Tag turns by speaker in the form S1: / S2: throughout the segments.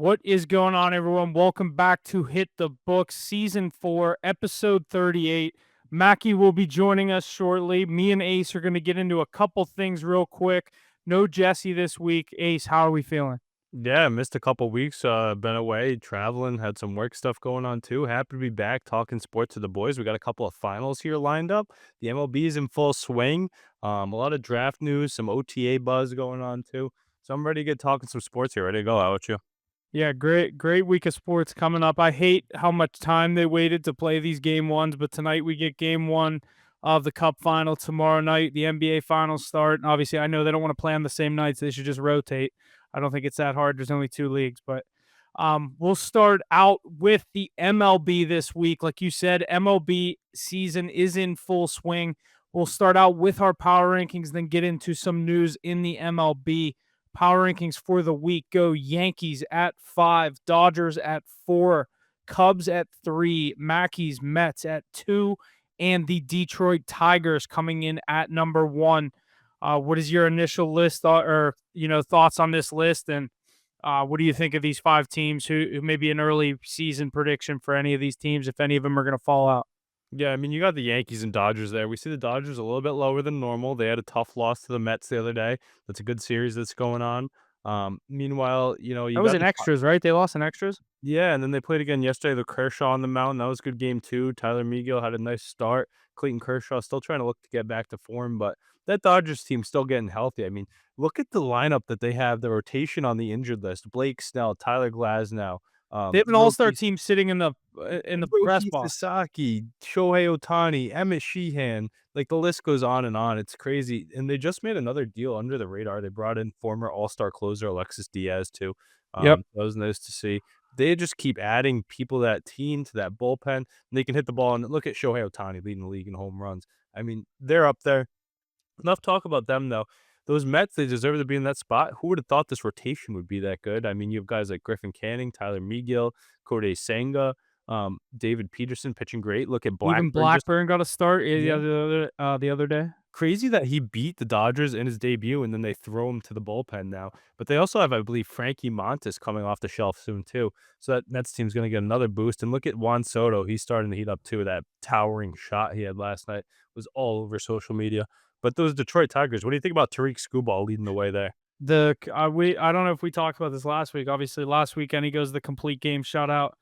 S1: What is going on, everyone? Welcome back to Hit the Books, Season 4, Episode 38. Mackie will be joining us shortly. Me and Ace are going to get into a couple things real quick. No Jesse this week. Ace, how are we feeling?
S2: Yeah, missed a couple weeks. Been away traveling, had some work stuff going on too. Happy to be back talking sports to the boys. We got a couple of finals here lined up. The MLB is in full swing. A lot of draft news, some OTA buzz going on too. So I'm ready to get talking some sports here. Ready to go. How about you?
S1: Yeah, great week of sports coming up. I hate how much time they waited to play these game ones, but tonight we get game one of the Cup final. Tomorrow night, the NBA finals start. And obviously, I know they don't want to play on the same nights. They should just rotate. I don't think it's that hard. There's only two leagues, but we'll start out with the MLB this week. Like you said, MLB season is in full swing. We'll start out with our power rankings, then get into some news in the MLB. Power rankings for the week go Yankees at 5, Dodgers at 4, Cubs at 3, Mackies, Mets at 2, and the Detroit Tigers coming in at number 1. What is your initial list or thoughts on this list, and what do you think of these 5 teams? Who maybe an early season prediction for any of these teams, if any of them are going to fall out?
S2: Yeah, I mean, you got the Yankees and Dodgers there. We see the Dodgers a little bit lower than normal. They had a tough loss to the Mets the other day. That's a good series that's going on. Meanwhile,
S1: That
S2: you
S1: was
S2: got
S1: in
S2: the
S1: extras, right? They lost in extras.
S2: Yeah, and then they played again yesterday, the Kershaw on the mound. That was a good game too. Tyler Megill had a nice start. Clayton Kershaw still trying to look to get back to form, but that Dodgers team still getting healthy. I mean, look at the lineup that they have, the rotation on the injured list. Blake Snell, Tyler Glasnow,
S1: They have an all-star
S2: Roki
S1: team sitting in the press
S2: Hiroki
S1: box.
S2: Sasaki, Shohei Ohtani, Emmett Sheehan, like the list goes on and on. It's crazy. And they just made another deal under the radar. They brought in former All-Star closer Alexis Diaz too.
S1: Yep.
S2: That was nice to see. They just keep adding people to that team, to that bullpen, and they can hit the ball. And look at Shohei Ohtani leading the league in home runs. I mean, they're up there. Enough talk about them though. Those Mets, they deserve to be in that spot. Who would have thought this rotation would be that good? I mean, you have guys like Griffin Canning, Tyler Megill, Corday Senga, David Peterson pitching great. Look at
S1: Even
S2: Blackburn just
S1: Blackburn got a start
S2: yeah.
S1: the other day.
S2: Crazy that he beat the Dodgers in his debut and then they throw him to the bullpen now. But they also have, I believe, Frankie Montas coming off the shelf soon too. So that Nets team's gonna get another boost. And look at Juan Soto. He's starting to heat up too. That towering shot he had last night was all over social media. But those Detroit Tigers, what do you think about Tariq Skubal leading the way there?
S1: I don't know if we talked about this last week. Obviously, last weekend he goes the complete game shutout.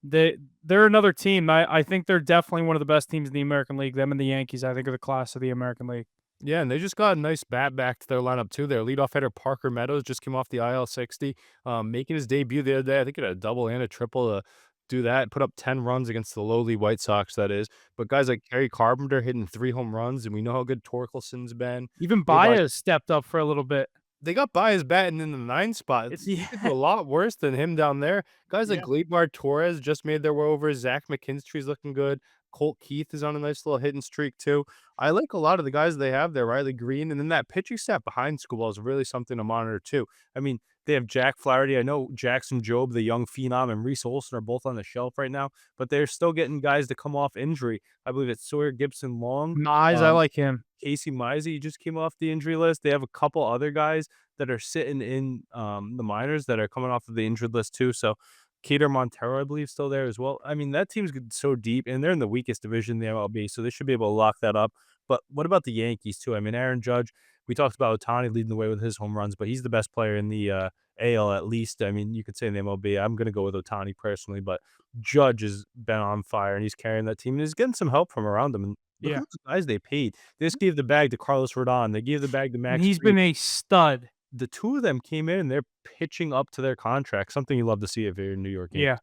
S1: They're another team. I think they're definitely one of the best teams in the American League. Them and the Yankees, I think, are the class of the American League.
S2: Yeah, and they just got a nice bat back to their lineup too. Their leadoff hitter Parker Meadows just came off the IL 60, making his debut the other day. I think he had a double and a triple to do that. Put up 10 runs against the lowly White Sox, that is. But guys like Kerry Carpenter hitting 3 home runs, and we know how good Torkelson's been.
S1: Even
S2: Gleyber
S1: Baez stepped up for a little bit.
S2: They got by his batting in the 9 spot.
S1: It's
S2: You could do a lot worse than him down there. Guys like
S1: yeah.
S2: Gleyber Torres just made their way over. Zach McKinstry's looking good. Colt Keith is on a nice little hitting streak too. I like a lot of the guys they have there, Riley Green, and then that pitching staff behind Skubal is really something to monitor too. I mean, they have Jack Flaherty. I know Jackson Jobe, the young phenom, and Reese Olson are both on the shelf right now, but they're still getting guys to come off injury. I believe it's Sawyer Gibson Long.
S1: Mize, I
S2: Um,
S1: like him.
S2: Casey Mize just came off the injury list. They have a couple other guys that are sitting in the minors that are coming off of the injured list too. So Cater Montero, I believe, still there as well. I mean, that team's so deep, and they're in the weakest division in the MLB, so they should be able to lock that up. But what about the Yankees too? I mean, Aaron Judge. We talked about Ohtani leading the way with his home runs, but he's the best player in the AL at least. I mean, you could say in the MLB. I'm going to go with Ohtani personally, but Judge has been on fire and he's carrying that team and he's getting some help from around him. And look
S1: Yeah,
S2: at the guys they paid. They just gave the bag to Carlos Rodon. They gave the bag to
S1: and
S2: Max
S1: he's
S2: Fried.
S1: been a stud.
S2: The two of them came in and they're pitching up to their contract, something you love to see if you're a New York Yankees.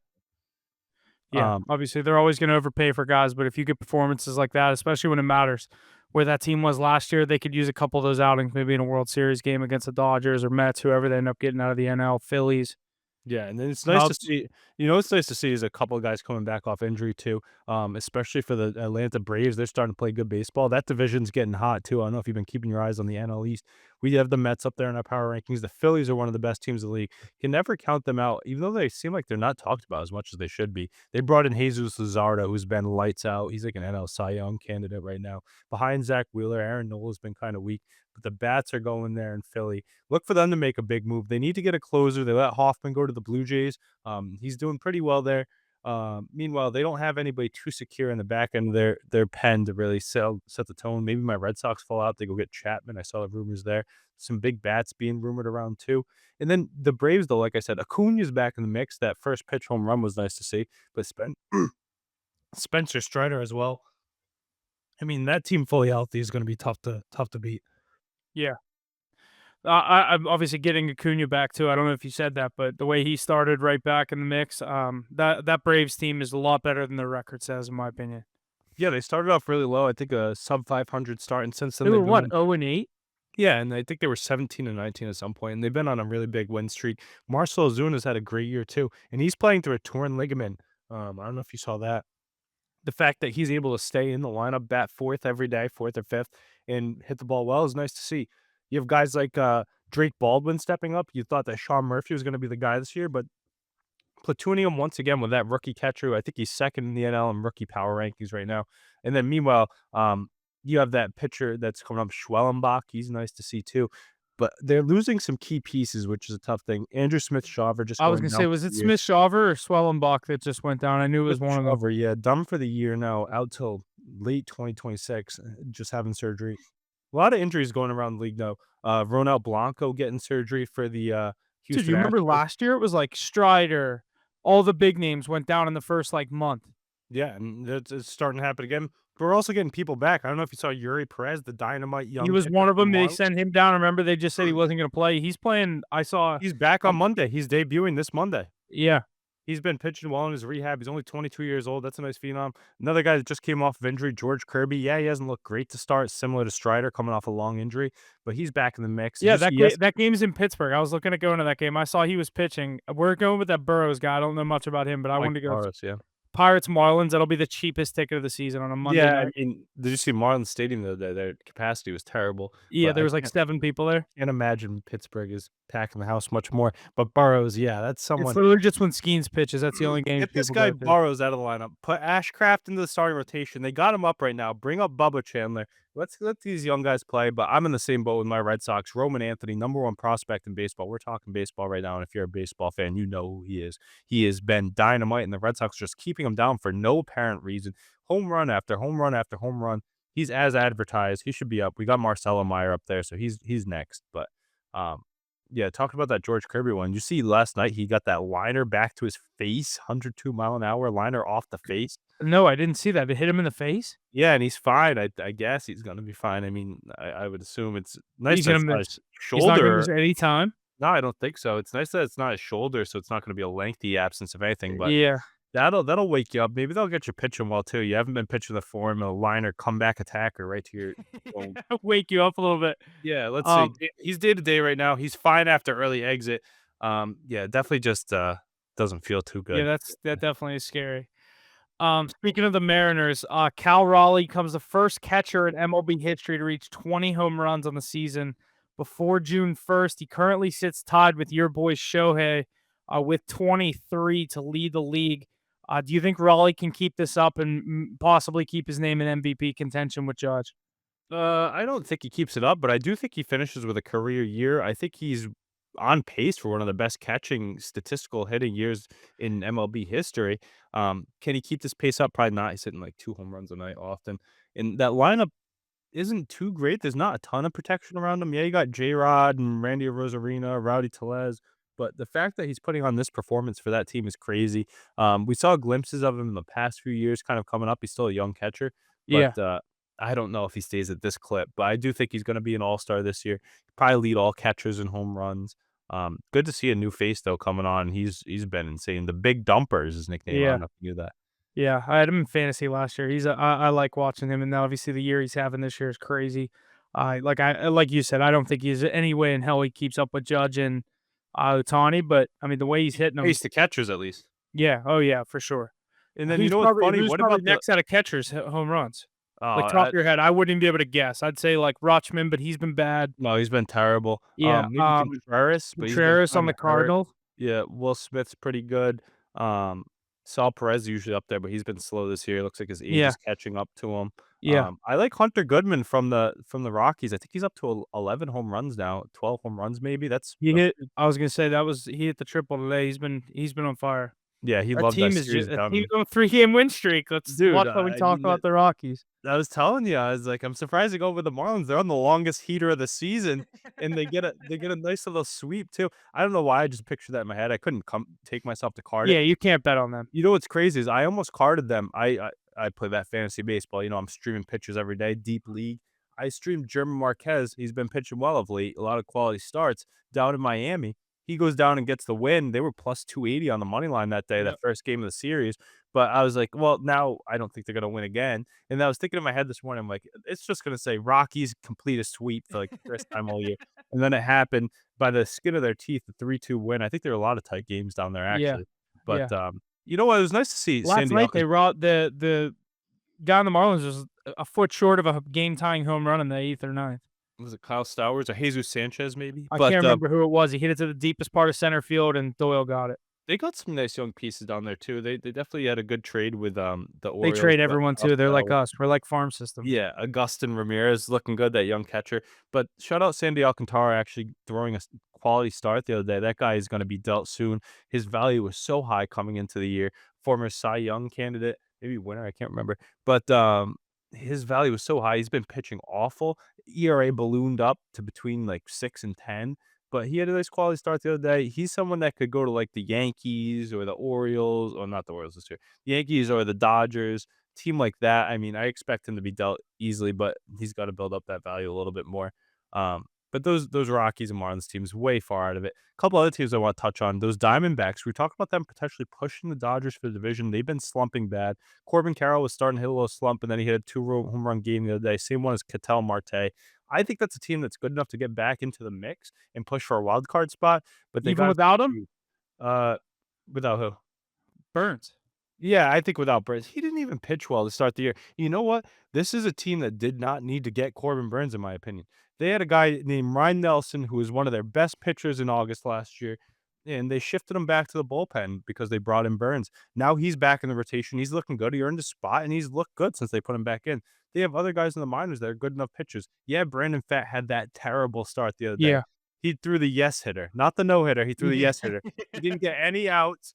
S1: Yeah, yeah.
S2: Um,
S1: Obviously, they're always going to overpay for guys, but if you get performances like that, especially when it matters, where that team was last year, they could use a couple of those outings, maybe in a World Series game against the Dodgers or Mets, whoever they end up getting out of the NL, Phillies,
S2: Yeah, and then it's nice to
S1: Cubs.
S2: see it's nice to see is a couple of guys coming back off injury too, especially for the Atlanta Braves. They're starting to play good baseball. That division's getting hot too. I don't know if you've been keeping your eyes on the NL East. We have the Mets up there in our power rankings. The Phillies are one of the best teams in the league. Can never count them out, even though they seem like they're not talked about as much as they should be. They brought in Jesus Luzardo, who's been lights out. He's like an NL Cy Young candidate right now. Behind Zach Wheeler, Aaron Nola's been kind of weak, but the bats are going there in Philly. Look for them to make a big move. They need to get a closer. They let Hoffman go to the Blue Jays. He's doing pretty well there. Meanwhile, they don't have anybody too secure in the back end of their pen to really set the tone. Maybe my Red Sox fall out. They go get Chapman. I saw the rumors there. Some big bats being rumored around too. And then the Braves, though, like I said, Acuna's back in the mix. That first pitch home run was nice to see. But Spencer Strider as well. I mean, that team fully healthy is going to be tough to beat.
S1: Yeah. I'm obviously getting Acuna back too. I don't know if you said that, but the way he started right back in the mix, that Braves team is a lot better than their record says, in my opinion.
S2: Yeah, they started off really low. I think a sub 500 start, and since then
S1: They were
S2: they've been
S1: what,
S2: on.
S1: 0-8?
S2: Yeah, and I think they were 17 and 19 at some point, and they've been on a really big win streak. Marcell Ozuna's had a great year too, and he's playing through a torn ligament. I don't know if you saw that. The fact that he's able to stay in the lineup, bat fourth every day, fourth or fifth, and hit the ball well is nice to see. You have guys like Drake Baldwin stepping up. You thought that Sean Murphy was going to be the guy this year, but platooning him once again with that rookie catcher, who I think he's second in the NL in rookie power rankings right now. And then meanwhile, you have that pitcher that's coming up, Schwellenbach. He's nice to see too. But they're losing some key pieces, which is a tough thing. Andrew Smith-Shawver just
S1: I was
S2: going
S1: gonna
S2: down
S1: say,
S2: for
S1: was it
S2: the year.
S1: Smith-Shawver or Swellenbach that just went down? I knew it was one of them.
S2: Smith-Shawver, yeah, done for the year now, out till late 2026, just having surgery. A lot of injuries going around the league though. Ronel Blanco getting surgery for the
S1: Dude,
S2: Houston
S1: you remember
S2: Astros.
S1: last year? It was like Strider, all the big names went down in the first, like, month.
S2: Yeah, and it's starting to happen again. But we're also getting people back. I don't know if you saw Yuri Perez, the dynamite
S1: He
S2: young
S1: was
S2: pitcher
S1: one of
S2: from
S1: them.
S2: the
S1: They
S2: Marlins.
S1: sent him down. Remember, they just said he wasn't gonna play. He's playing. I saw.
S2: He's back on
S1: Um,
S2: Monday. He's debuting this Monday.
S1: yeah,
S2: He's been pitching well in his rehab. He's only 22 years old. That's a nice phenom. Another guy that just came off of injury, George Kirby. Yeah, he hasn't looked great to start, similar to Strider coming off a long injury, but he's back in the mix. Did
S1: yeah.
S2: you
S1: That
S2: see yes?
S1: that game's in Pittsburgh. I was looking at going to that game. I saw he was pitching. We're going with that Burrows guy. I don't know much about him, but I
S2: Mike
S1: wanted to go.
S2: Barros, yeah.
S1: Pirates Marlins. That'll be the cheapest ticket of the season on a Monday
S2: Yeah, I
S1: night.
S2: mean, did you see Marlins Stadium the other day? Their capacity was terrible,
S1: Yeah,
S2: but
S1: there
S2: I
S1: was like
S2: can't
S1: 7 people there.
S2: can't imagine Pittsburgh is packing the house much more. But Burrows, yeah, that's
S1: It's
S2: someone.
S1: literally just when Skeens pitches. That's the only games
S2: Get this
S1: people
S2: guy
S1: go to.
S2: Burrows out of the lineup. Put Ashcraft into the starting rotation. They got him up right now. Bring up Bubba Chandler. Let's let these young guys play. But I'm in the same boat with my Red Sox. Roman Anthony, number one prospect in baseball. We're talking baseball right now, and if you're a baseball fan, you know who he is. He has been dynamite, and the Red Sox are just keeping him down for no apparent reason. Home run after home run after home run. He's as advertised. He should be up. We got Marcelo Meyer up there, so he's next. But um, yeah, talking about that George Kirby one, you see last night he got that liner back to his face, 102-mile-an-hour liner off the face.
S1: No, I didn't see that. It hit him in the face?
S2: Yeah, and he's fine. I guess he's gonna be fine. I mean, I would assume it's nice
S1: He's
S2: that
S1: gonna
S2: it's not
S1: miss.
S2: his
S1: He's not gonna miss
S2: shoulder.
S1: any time?
S2: No, I don't think so. It's nice that it's not his shoulder, so it's not gonna be a lengthy absence of anything, but
S1: Yeah.
S2: that'll wake you up. Maybe they'll get you pitching well too. You haven't been pitching the form, a liner, comeback attacker right to your dome.
S1: Wake you up a little bit.
S2: Yeah, let's see.
S1: Um,
S2: He's day to day right now. He's fine after early exit. Yeah, definitely just doesn't feel too
S1: yeah,
S2: good.
S1: that definitely is scary. Speaking of the Mariners, Cal Raleigh comes the first catcher in MLB history to reach 20 home runs on the season before June 1st. He currently sits tied with your boy Shohei with 23 to lead the league. Do you think Raleigh can keep this up and possibly keep his name in MVP contention with Judge?
S2: I don't think he keeps it up, but I do think he finishes with a career year. I think he's on pace for one of the best catching statistical hitting years in MLB history. Can he keep this pace up? Probably not. He's hitting like 2 home runs a night often. And that lineup isn't too great. There's not a ton of protection around him. Yeah, you got J-Rod and Randy Rosarina, Rowdy Tellez, but the fact that he's putting on this performance for that team is crazy. We saw glimpses of him in the past few years kind of coming up. He's still a young catcher, but,
S1: Yeah,
S2: I don't know if he stays at this clip, but I do think he's gonna be an all-star this year. Probably lead all catchers in home runs. Good to see a new face, though, coming on. He's been insane. The Big Dumper is his nickname. I
S1: yeah.
S2: don't know if you knew that.
S1: Yeah, I had him in fantasy last year. I like watching him, and now obviously the year he's having this year is crazy. Like you said, I don't think he's any way in hell he keeps up with Judge and Ohtani, but I mean the way he's hitting them,
S2: Face the catchers at least.
S1: yeah, oh yeah, for sure.
S2: And then you know what's funny?
S1: Who's
S2: What
S1: probably
S2: about the
S1: next out of catchers home runs?
S2: Oh,
S1: Like, top of your head, I wouldn't even be able to guess. I'd say, like, Rutschman, but he's been bad.
S2: no, he's been terrible.
S1: Yeah,
S2: Maybe Contreras, but he's been
S1: Contreras on
S2: kinda
S1: the
S2: hurt.
S1: Cardinals.
S2: Yeah, Will Smith's pretty good. Um, Sal Perez is usually up there, but he's been slow this year. It looks like his age
S1: Yeah,
S2: is catching up to him.
S1: yeah.
S2: I like Hunter Goodman from the Rockies. I think he's up to 11 home runs now, 12 home runs maybe. That's
S1: He
S2: a
S1: hit
S2: pretty
S1: I was gonna say he hit the triple today. He's been on fire.
S2: yeah, he
S1: Our
S2: loved that
S1: team is
S2: series
S1: just a
S2: down
S1: team
S2: in
S1: on a 3-game win streak. Let's
S2: dude,
S1: watch how we
S2: I
S1: talk
S2: mean
S1: about the Rockies.
S2: I was telling you, I was like, I'm surprised they go with the Marlins. They're on the longest heater of the season, and they get a nice little sweep too. I don't know why I just pictured that in my head. I couldn't come take myself to card it.
S1: Yeah, you can't bet on them.
S2: You know what's crazy is I almost carded them. I play that fantasy baseball. You know, I'm streaming pitchers every day, deep league. I streamed German Marquez. He's been pitching well of late, a lot of quality starts down in Miami. He goes down and gets the win. They were plus 280 on the money line that day, that
S1: Yep.
S2: first game of the series. But I was like, well, now I don't think they're going to win again. And I was thinking in my head this morning, I'm like, it's just going to say Rockies complete a sweep for like the first time all year. And then it happened by the skin of their teeth, the 3-2 win. I think there were a lot of tight games down there,
S1: Yeah,
S2: actually. But
S1: yeah.
S2: you know what? It was nice to see
S1: Last
S2: Sandy
S1: night, they
S2: Alcantara.
S1: raw the guy on the Marlins was a foot short of a game-tying home run in the 8th or ninth.
S2: Was it Kyle Stowers or Jesus Sanchez maybe?
S1: I
S2: But,
S1: can't remember who it was. He hit it to the deepest part of center field, and Doyle got it.
S2: they got some nice young pieces down there too. They definitely had a good trade with, the
S1: They
S2: Orioles,
S1: trade
S2: got
S1: everyone too. They're like
S2: Alfredo.
S1: us. We're like farm systems.
S2: Yeah, Agustin Ramirez looking good, that young catcher. But shout out Sandy Alcantara actually throwing a quality start the other day. That guy is going to be dealt soon. His value was so high coming into the year. Former Cy Young candidate, maybe winner, I can't remember. But his value was so high. He's been pitching awful. ERA ballooned up to between like 6 and 10. But he had a nice quality start the other day. He's someone that could go to like the Yankees or the Orioles, or not the Orioles this year, Yankees or the Dodgers team like that. I mean, I expect him to be dealt easily, but he's got to build up that value a little bit more. But those Rockies and Marlins teams way far out of it. A couple other teams I want to touch on. Those Diamondbacks. We talked about them potentially pushing the Dodgers for the division. They've been slumping bad. Corbin Carroll was starting to hit a little slump, and then he had a home run game the other day. Same one as Ketel Marte. I think that's a team that's good enough to get back into the mix and push for a wild card spot, but they
S1: Even
S2: got to
S1: without him,
S2: succeed. Uh, without who?
S1: Burns.
S2: Yeah, I think without Burns, he didn't even pitch well to start the year. You know what? This is a team that did not need to get Corbin Burns, in my opinion. They had a guy named Ryan Nelson, who was one of their best pitchers in August last year, and they shifted him back to the bullpen because they brought in Burns. Now he's back in the rotation. He's looking good. He earned a spot, and he's looked good since they put him back in. They have other guys in the minors that are good enough pitchers. Yeah, Brandon Pfaadt had that terrible start the other day.
S1: Yeah.
S2: He threw the yes hitter, not the no hitter. He threw the
S1: Yeah.
S2: yes hitter. He didn't get any outs.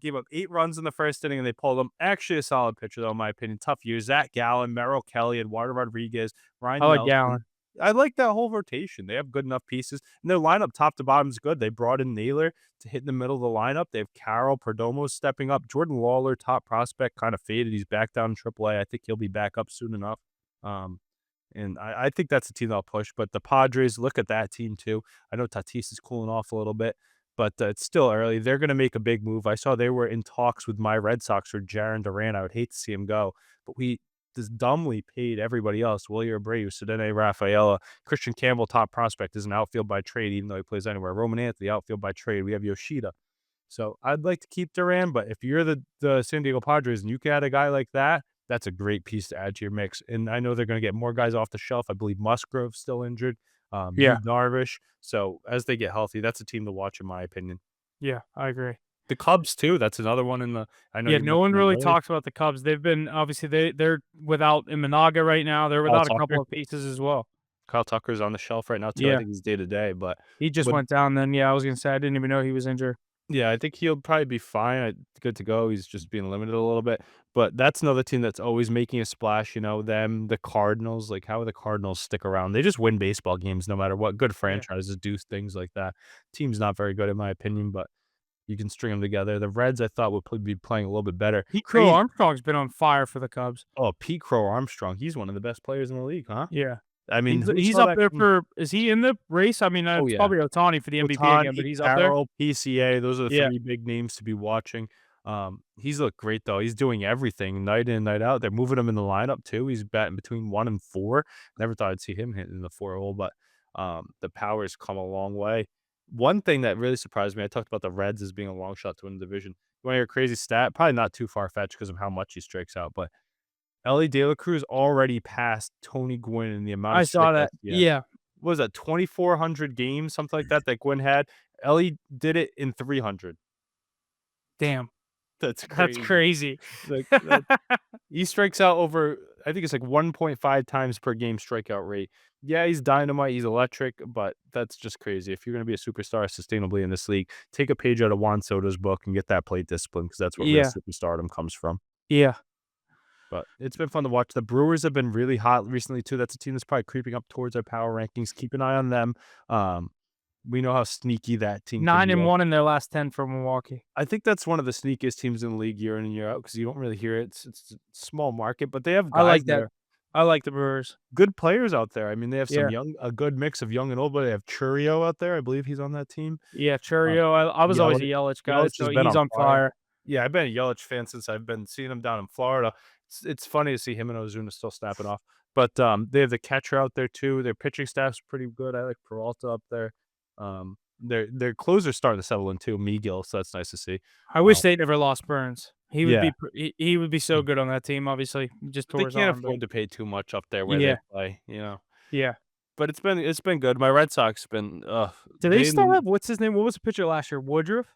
S2: Gave up 8 runs in the first inning, and they pulled him. Actually, a solid pitcher, though, in my opinion. Tough year. Zach Gallen, Merrill Kelly, Eduardo Rodriguez,
S1: I
S2: Ryan
S1: like Gallen.
S2: Nelson. I like that whole rotation. They have good enough pieces, and their lineup, top to bottom, is good. They brought in Naylor to hit in the middle of the lineup. They have Carroll, Perdomo stepping up. Jordan Lawler, top prospect, kind of faded. He's back down in AAA. I think he'll be back up soon enough. Um, and I think that's a team that'll push. But the Padres, look at that team too. I know Tatis is cooling off a little bit, but it's still early. They're going to make a big move. I saw they were in talks with my Red Sox for Jaron Duran. I would hate to see him go, but we just dumbly paid everybody else. Willie Abreu, Cedene Rafaela, Christian Campbell, top prospect, is an outfield by trade, even though he plays anywhere. Roman Anthony, outfield by trade. We have Yoshida. So I'd like to keep Duran, but if you're the San Diego Padres and you can add a guy like that, that's a great piece to add to your mix. And I know they're going to get more guys off the shelf. I believe Musgrove's still injured. Yu
S1: Yeah.
S2: Darvish. So as they get healthy, that's a team to watch, in my opinion.
S1: Yeah, I agree.
S2: The Cubs too. That's another one in the. I know
S1: Yeah,
S2: you
S1: no one
S2: mentioned them
S1: really
S2: earlier.
S1: talks about the Cubs. They've been obviously they're without Imanaga right now. They're
S2: Kyle
S1: without a couple
S2: Tucker.
S1: of pieces as well.
S2: Kyle Tucker's on the shelf right now too. I
S1: Yeah,
S2: think he's day to day, but
S1: he just
S2: with
S1: went down then. Yeah, I was gonna say I didn't even know he was injured.
S2: yeah, I think he'll probably be fine. Good to go. He's just being limited a little bit. But that's another team that's always making a splash. You know, them, the Cardinals. Like, how do the Cardinals stick around? They just win baseball games no matter what. Good
S1: Yeah.
S2: franchises do things like that. Team's not very good, in my opinion, but you can string them together. The Reds, I thought, would be playing a little bit better.
S1: Pete Crow
S2: Crazy.
S1: Armstrong's been on fire for the Cubs.
S2: Oh, Pete Crow Armstrong. He's one of the best players in the league, huh?
S1: Yeah.
S2: I mean, who
S1: He's
S2: saw
S1: up
S2: that
S1: there
S2: coming?
S1: for is he in the race? I mean,
S2: Oh,
S1: it's
S2: yeah.
S1: probably Ohtani for the MVP again, but
S2: Ohtani,
S1: he's up there?
S2: Carroll, PCA, those are the
S1: Yeah.
S2: 3 big names to be watching. He's looked great, though. He's doing everything night in, night out. They're moving him in the lineup, too. He's batting between 1 and 4. Never thought I'd see him hitting the 4 hole, but, the power's come a long way. One thing that really surprised me, I talked about the Reds as being a long shot to win the division. You wanna hear a crazy stat? Probably not too far-fetched because of how much he strikes out, but, Ellie De La Cruz already passed Tony Gwynn in the amount of
S1: I saw
S2: strikeouts
S1: that.
S2: he has.
S1: Yeah.
S2: What was that, 2,400 games, something like that, that Gwynn had? Ellie did it in 300.
S1: Damn.
S2: That's
S1: That's
S2: crazy.
S1: crazy.
S2: Like, that he strikes out over, I think it's like 1.5 times per game strikeout rate. Yeah, he's dynamite, he's electric, but that's just crazy. If you're gonna be a superstar sustainably in this league, take a page out of Juan Soto's book and get that plate discipline because that's what real
S1: Yeah.
S2: superstardom comes from.
S1: Yeah.
S2: But it's been fun to watch. The Brewers have been really hot recently too. That's a team that's probably creeping up towards our power rankings. Keep an eye on them. Um, we know how sneaky that team can
S1: Nine
S2: be.
S1: and one in their last 10 for Milwaukee.
S2: I think that's one of the sneakiest teams in the league year in and year out because you don't really hear it. It's a small market, but they have
S1: I
S2: guys
S1: like
S2: that
S1: that.
S2: are
S1: I like the Brewers.
S2: good players out there. I mean, they have some
S1: Yeah.
S2: young, a good mix of young and old, but they have Churio out there. I believe he's on that team.
S1: Yeah,
S2: Uh,
S1: Churio. I was always a
S2: Yelich,
S1: Yelich guy,
S2: Yelich
S1: so
S2: has been
S1: he's
S2: on
S1: on
S2: fire.
S1: fire.
S2: Yeah, I've been a Yelich fan since I've been seeing him down in Florida. It's funny to see him and Ozuna still snapping off. But they have the catcher out there too. Their pitching staff's pretty good. I like Peralta up there. Their closer's starting to settle in too, Miguel, so that's nice to see.
S1: I wish they never lost Burns. He would
S2: Yeah,
S1: be he would be so good on that team, obviously. He just
S2: but they
S1: tore his
S2: can't
S1: arm, but
S2: afford to pay too much up there where they
S1: yeah,
S2: play, you know.
S1: yeah.
S2: But it's been good. My Red Sox been
S1: Do they still have what's his name? What was the pitcher last year? Woodruff?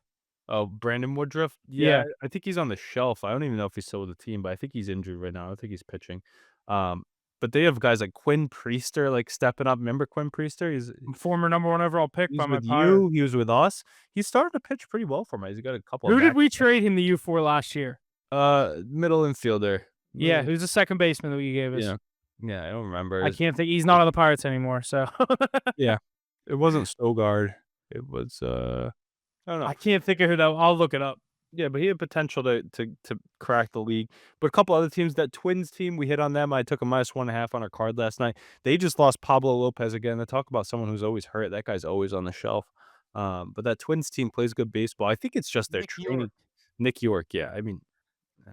S2: oh, Brandon Woodruff? Yeah,
S1: Yeah.
S2: I think he's on the shelf. I don't even know if he's still with the team, but I think he's injured right now. I don't think he's pitching. Um, but they have guys like Quinn Priester, like, stepping up. Remember Quinn Priester?
S1: Former number 1 overall pick by
S2: He's
S1: my
S2: with
S1: Pirates.
S2: you, he was with us. He's starting to pitch pretty well for me. He's got a couple of
S1: Who did
S2: back
S1: we trade him the U for last year?
S2: middle infielder.
S1: Yeah,
S2: Middle
S1: who's the second baseman that you gave us?
S2: yeah. Yeah, I don't remember
S1: I
S2: his
S1: can't think he's not on the Pirates anymore, so
S2: yeah. It wasn't Stogard. It was, I don't know.
S1: I can't think of who that I'll look it up.
S2: Yeah, but he had potential to crack the league. But a couple other teams, that Twins team, we hit on them. I took a -1.5 on our card last night. They just lost Pablo Lopez again. To talk about someone who's always hurt. That guy's always on the shelf. But that Twins team plays good baseball. I think it's just their
S1: Nick York.
S2: training. Nick York, yeah. I mean, eh,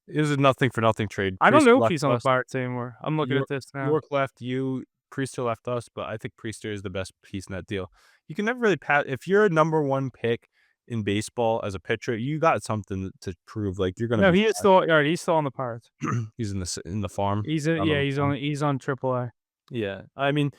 S2: it was a nothing for nothing trade.
S1: I don't
S2: Priest
S1: know if
S2: left
S1: he's on the
S2: us.
S1: Pirates anymore. I'm looking
S2: York
S1: at this now.
S2: York left you. Priester left us, but I think Priester is the best piece in that deal. You can never really pass if you're a number one pick in baseball as a pitcher, you got something to prove. Like you're gonna
S1: No,
S2: be
S1: he is still alright, he's still on the Pirates.
S2: he's in the farm.
S1: He's a
S2: Out
S1: yeah,
S2: on the farm.
S1: he's on AAA.
S2: Yeah, I mean,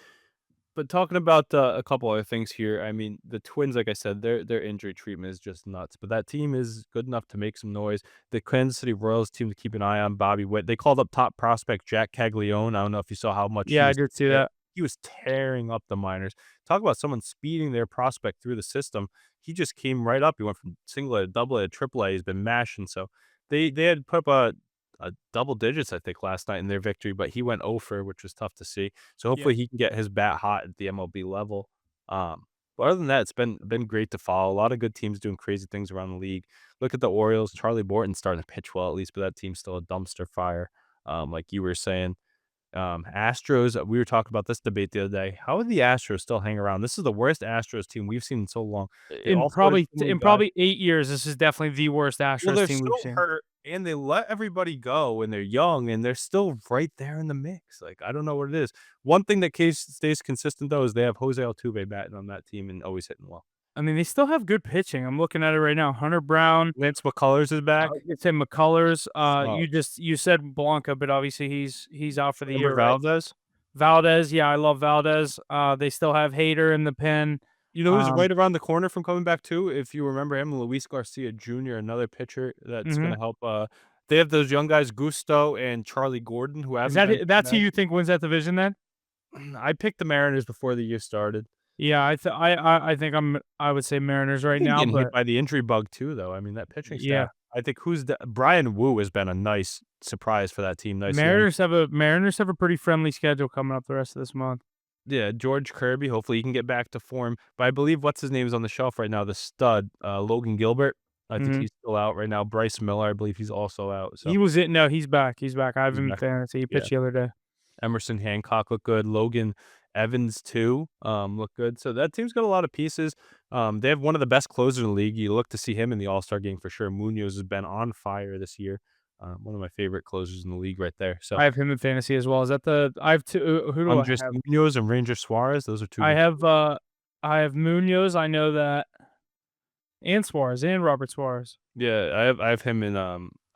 S2: but talking about a couple other things here, I mean, the Twins, like I said, their injury treatment is just nuts. But that team is good enough to make some noise. The Kansas City Royals team to keep an eye on. Bobby Witt. They called up top prospect Jack Caglione. I don't know if you saw how much
S1: Yeah, I did see that.
S2: he was tearing up the minors. Talk about someone speeding their prospect through the system. He just came right up. He went from single A to double A to triple A. He's been mashing. So they had put up a double digits, I think, last night in their victory, but he went 0 for, which was tough to see. So
S1: Yeah.
S2: hopefully he can get his bat hot at the MLB level. But other than that, it's been great to follow. A lot of good teams doing crazy things around the league. Look at the Orioles. Charlie Borton's starting to pitch well, at least, but that team's still a dumpster fire. Like you were saying. Astros, we were talking about this debate the other day. How would the Astros still hang around? This is the worst Astros team we've seen in so long. They
S1: In
S2: all started
S1: probably
S2: similar
S1: in
S2: guys.
S1: probably 8 years, this is definitely the worst
S2: Well,
S1: Astros
S2: they're
S1: team
S2: so
S1: we've seen.
S2: hurt, and they let everybody go when they're young, and they're still right there in the mix. Like, I don't know what it is. One thing that stays consistent, though, is they have Jose Altuve batting on that team and always hitting well.
S1: I mean, they still have good pitching. I'm looking at it right now. Hunter Brown,
S2: Lance McCullers is back.
S1: it's in McCullers.
S2: Oh,
S1: You said Blanca, but obviously he's out for the
S2: remember
S1: year, right?
S2: Valdez?
S1: Valdez, yeah, I love Valdez. They still have Hader in the pen.
S2: You know who's right around the corner from coming back too? If you remember him, Luis Garcia Jr., another pitcher that's
S1: Mhm.
S2: gonna help. They have those young guys, Gusto and Charlie Gordon, who
S1: Is
S2: haven't
S1: that
S2: been too
S1: that's who
S2: bad.
S1: you think wins that division then?
S2: I picked the Mariners before the year started.
S1: Yeah, I think I would say Mariners
S2: I
S1: right
S2: think
S1: now,
S2: getting hit
S1: but
S2: by the injury bug too, though. I mean, that pitching
S1: yeah.
S2: staff. I think Brian Wu has been a nice surprise for that team. Nice young.
S1: Mariners have a pretty friendly schedule coming up the rest of this month.
S2: Yeah, George Kirby. Hopefully, he can get back to form. But I believe what's his name is on the shelf right now. The stud, Logan Gilbert. I think
S1: Mhm.
S2: he's still out right now. Bryce Miller, I believe he's also out. So
S1: He was it. No, he's back. He's back. I have
S2: he's
S1: him in
S2: back.
S1: fantasy. He
S2: Yeah.
S1: pitched the other day.
S2: Emerson Hancock looked good. Logan Evans too, looked good. So that team's got a lot of pieces. They have one of the best closers in the league. You look to see him in the All-Star game for sure. Munoz has been on fire this year. One of my favorite closers in the league right there. So
S1: I have him in fantasy as well. Is that the I have two who do I
S2: Andres
S1: have?
S2: Munoz and Ranger Suarez, those are two
S1: I
S2: good.
S1: have Munoz, I know that, and Suarez, and Robert Suarez.
S2: Yeah, I have him in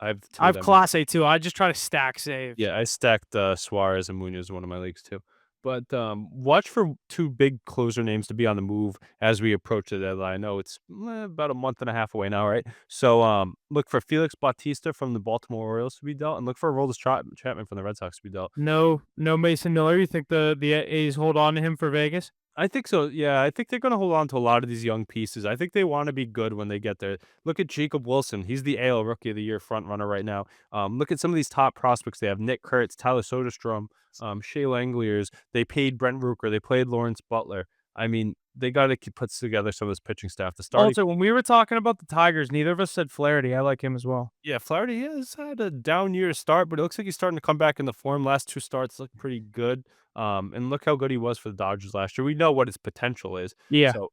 S2: I have the
S1: I
S2: 2 of
S1: have
S2: them.
S1: Class A too. I just try to stack saves.
S2: Yeah, I stacked, Suarez and Munoz in one of my leagues too. But, watch for 2 big closer names to be on the move as we approach the deadline. I know it's, about a month and a half away now, right? So, look for Felix Bautista from the Baltimore Orioles to be dealt, and look for Aroldis Chapman from the Red Sox to be dealt.
S1: No Mason Miller. You think the A's hold on to him for Vegas?
S2: I think so. Yeah, I think they're going to hold on to a lot of these young pieces. I think they want to be good when they get there. Look at Jacob Wilson. He's the AL Rookie of the Year front runner right now. Look at some of these top prospects. They have Nick Kurtz, Tyler Soderstrom, Shea Langeliers. They paid Brent Rooker. They played Lawrence Butler. I mean, they got to put together some of this pitching staff. The starting
S1: Also, when we were talking about the Tigers, neither of us said Flaherty. I like him as well.
S2: Yeah, Flaherty has had a down year to start, but it looks like he's starting to come back into form. Last 2 starts look pretty good. And look how good he was for the Dodgers last year. We know what his potential is.
S1: Yeah.
S2: So,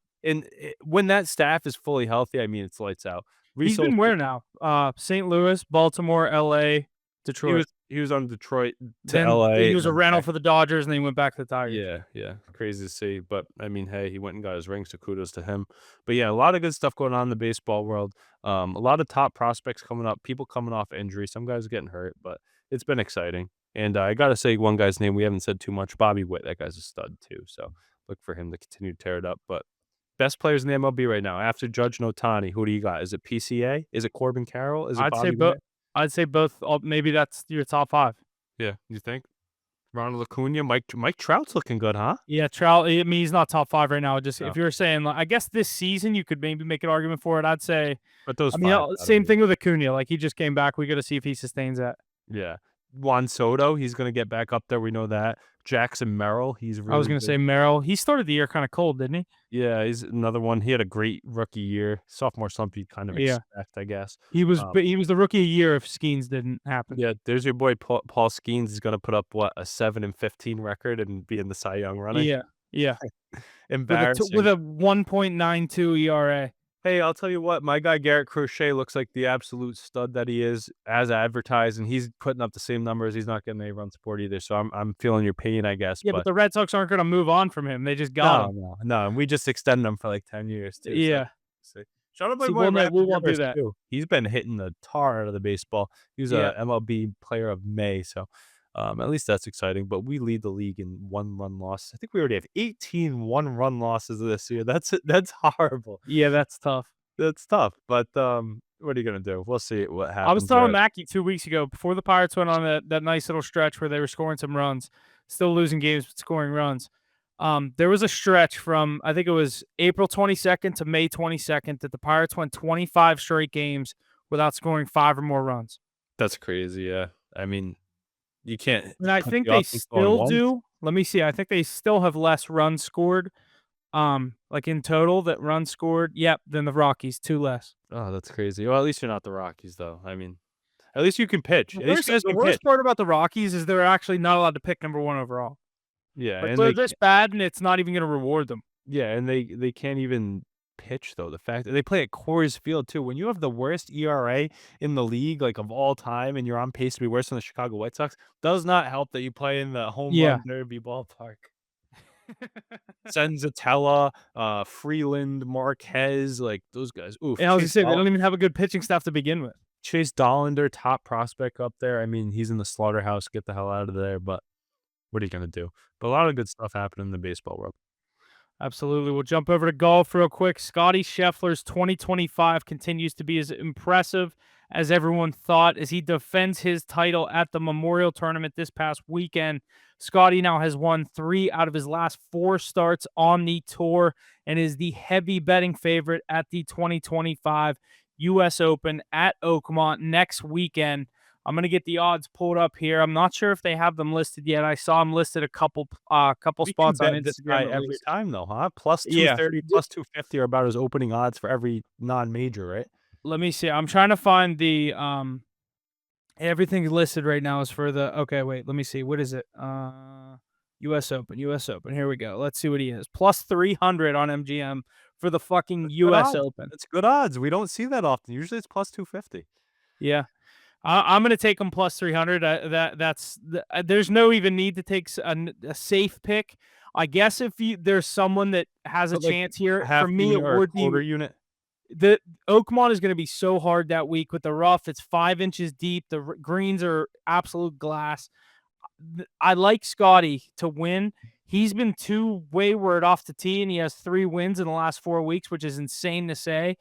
S2: when that staff is fully healthy, I mean, it's lights out.
S1: He's
S2: Reese
S1: been
S2: Olson,
S1: where now? St. Louis, Baltimore, LA,
S2: he
S1: Detroit.
S2: was he was on Detroit to
S1: Then
S2: LA
S1: he
S2: and
S1: was a
S2: then
S1: rental
S2: back.
S1: for the Dodgers, and then he went back to the Tigers.
S2: Yeah, yeah, crazy to see, but, I mean, hey, he went and got his ring, so kudos to him. But, yeah, a lot of good stuff going on in the baseball world. A lot of top prospects coming up, people coming off injury, some guys getting hurt, but it's been exciting. And, I gotta say one guy's name we haven't said too much, Bobby Witt. That guy's a stud too, so look for him to continue to tear it up. But best players in the MLB right now, after Judge and Ohtani, who do you got? Is it PCA? Is it Corbin Carroll? Is it
S1: I'd say
S2: Bobby
S1: both.
S2: Witt?
S1: I'd say both. Maybe that's your top five.
S2: Yeah, you think? Ronald Acuna, Mike Trout's looking good, huh?
S1: Yeah, Trout. I mean, he's not top five right now. Just
S2: No,
S1: if you were saying, like, I guess this season you could maybe make an argument for it. I'd say.
S2: but those
S1: I mean,
S2: 5 gotta
S1: same
S2: be.
S1: thing with Acuna. Like he just came back. We got to see if he sustains that.
S2: Yeah. Juan Soto, he's gonna get back up there, we know that. Jackson Merrill, he's
S1: I was
S2: really
S1: gonna
S2: good.
S1: say Merrill. He started the year kind of cold, didn't he?
S2: Yeah, he's another one. He had a great rookie year. Sophomore slump you'd kind of
S1: Yeah,
S2: expect, I guess.
S1: he was.
S2: Um,
S1: But he was the rookie of the year if Skeens didn't happen.
S2: yeah, there's your boy Paul Skeens. He's gonna put up, what, a 7-15 record and be in the Cy Young running?
S1: Yeah, yeah. With
S2: Embarrassing.
S1: a 1.92 ERA.
S2: Hey, I'll tell you what, my guy Garrett Crochet looks like the absolute stud that he is as advertised, and he's putting up the same numbers. He's not getting any run support either, so I'm feeling your pain, I guess,
S1: Yeah, but
S2: but
S1: the Red Sox aren't gonna move on from him. They just got
S2: no,
S1: him.
S2: no, no, and we just extended him for, like, 10 years too, so
S1: Yeah.
S2: see. Shout out my
S1: See,
S2: boy
S1: we
S2: Raptor
S1: won't do
S2: Rivers
S1: that.
S2: too. He's been hitting the tar out of the baseball. He was
S1: Yeah.
S2: a MLB player of May, so, at least that's exciting, but we lead the league in one-run loss. I think we already have 18 one-run losses this year. That's horrible.
S1: Yeah, that's tough.
S2: That's tough, but, what are you gonna do? We'll see what
S1: I was
S2: happens
S1: telling
S2: there.
S1: Mackie 2 weeks ago before the Pirates went on that nice little stretch where they were scoring some runs, still losing games but scoring runs. There was a stretch from I think it was April 22nd to May 22nd that the Pirates went 25 straight games without scoring 5 or more runs.
S2: That's crazy, yeah. I mean, you can't
S1: And I
S2: put
S1: think
S2: the
S1: they
S2: offense going
S1: still
S2: once.
S1: do. Let me see. I think they still have less runs scored, like in total that runs scored, yep, than the Rockies, 2 less.
S2: Oh, that's crazy. Well, at least you're not the Rockies, though. I mean, at least you can pitch.
S1: The
S2: At least
S1: worst
S2: you guys
S1: the
S2: can pitch.
S1: worst part about the Rockies is they're actually not allowed to pick number 1 overall.
S2: Yeah,
S1: Like,
S2: and
S1: they're this bad, and it's not even gonna reward them.
S2: they can't even pitch though. The fact that they play at Coors Field too. When you have the worst ERA in the league, like of all time, and you're on pace to be worse than the Chicago White Sox, does not help that you play in the home
S1: Yeah.
S2: run derby ballpark. Senzatella, Freeland, Marquez, like those guys. Oof,
S1: And I was gonna say, they don't even have a good pitching staff to begin with.
S2: Chase Dollander, top prospect up there. I mean, he's in the slaughterhouse. Get the hell out of there. But what are you gonna do? But a lot of good stuff happened in the baseball world.
S1: Absolutely. We'll jump over to golf real quick. Scotty Scheffler's 2025 continues to be as impressive as everyone thought as he defends his title at the Memorial Tournament this past weekend. Scotty now has won 3 out of his last 4 starts on the tour and is the heavy betting favorite at the 2025 U.S. Open at Oakmont next weekend. I'm gonna get the odds pulled up here. I'm not sure if they have them listed yet. I saw them listed a couple
S2: We can
S1: spots on
S2: bet this guy
S1: Instagram at
S2: every
S1: least.
S2: time though, huh? Plus
S1: Yeah.
S2: 230, plus 250 are about his opening odds for every non-major, right?
S1: Let me see. I'm trying to find the everything listed right now is for the okay, wait, let me see. What is it? US Open, US Open. Here we go. Let's see what he is. Plus 300 on MGM for the fucking
S2: That's good
S1: US
S2: odds.
S1: Open.
S2: That's good odds. We don't see that often. Usually it's plus 250.
S1: Yeah. I'm gonna take him plus 300. There's no even need to take a safe pick. I guess if there's someone that has a
S2: But like
S1: chance
S2: a
S1: here, for
S2: half
S1: me
S2: unit
S1: it
S2: or a
S1: would be
S2: quarter unit.
S1: the Oakmont is going to be so hard that week with the rough. It's 5 inches deep. The greens are absolute glass. I like Scotty to win. He's been too wayward off the tee, and he has 3 wins in the last 4 weeks, which is insane to say.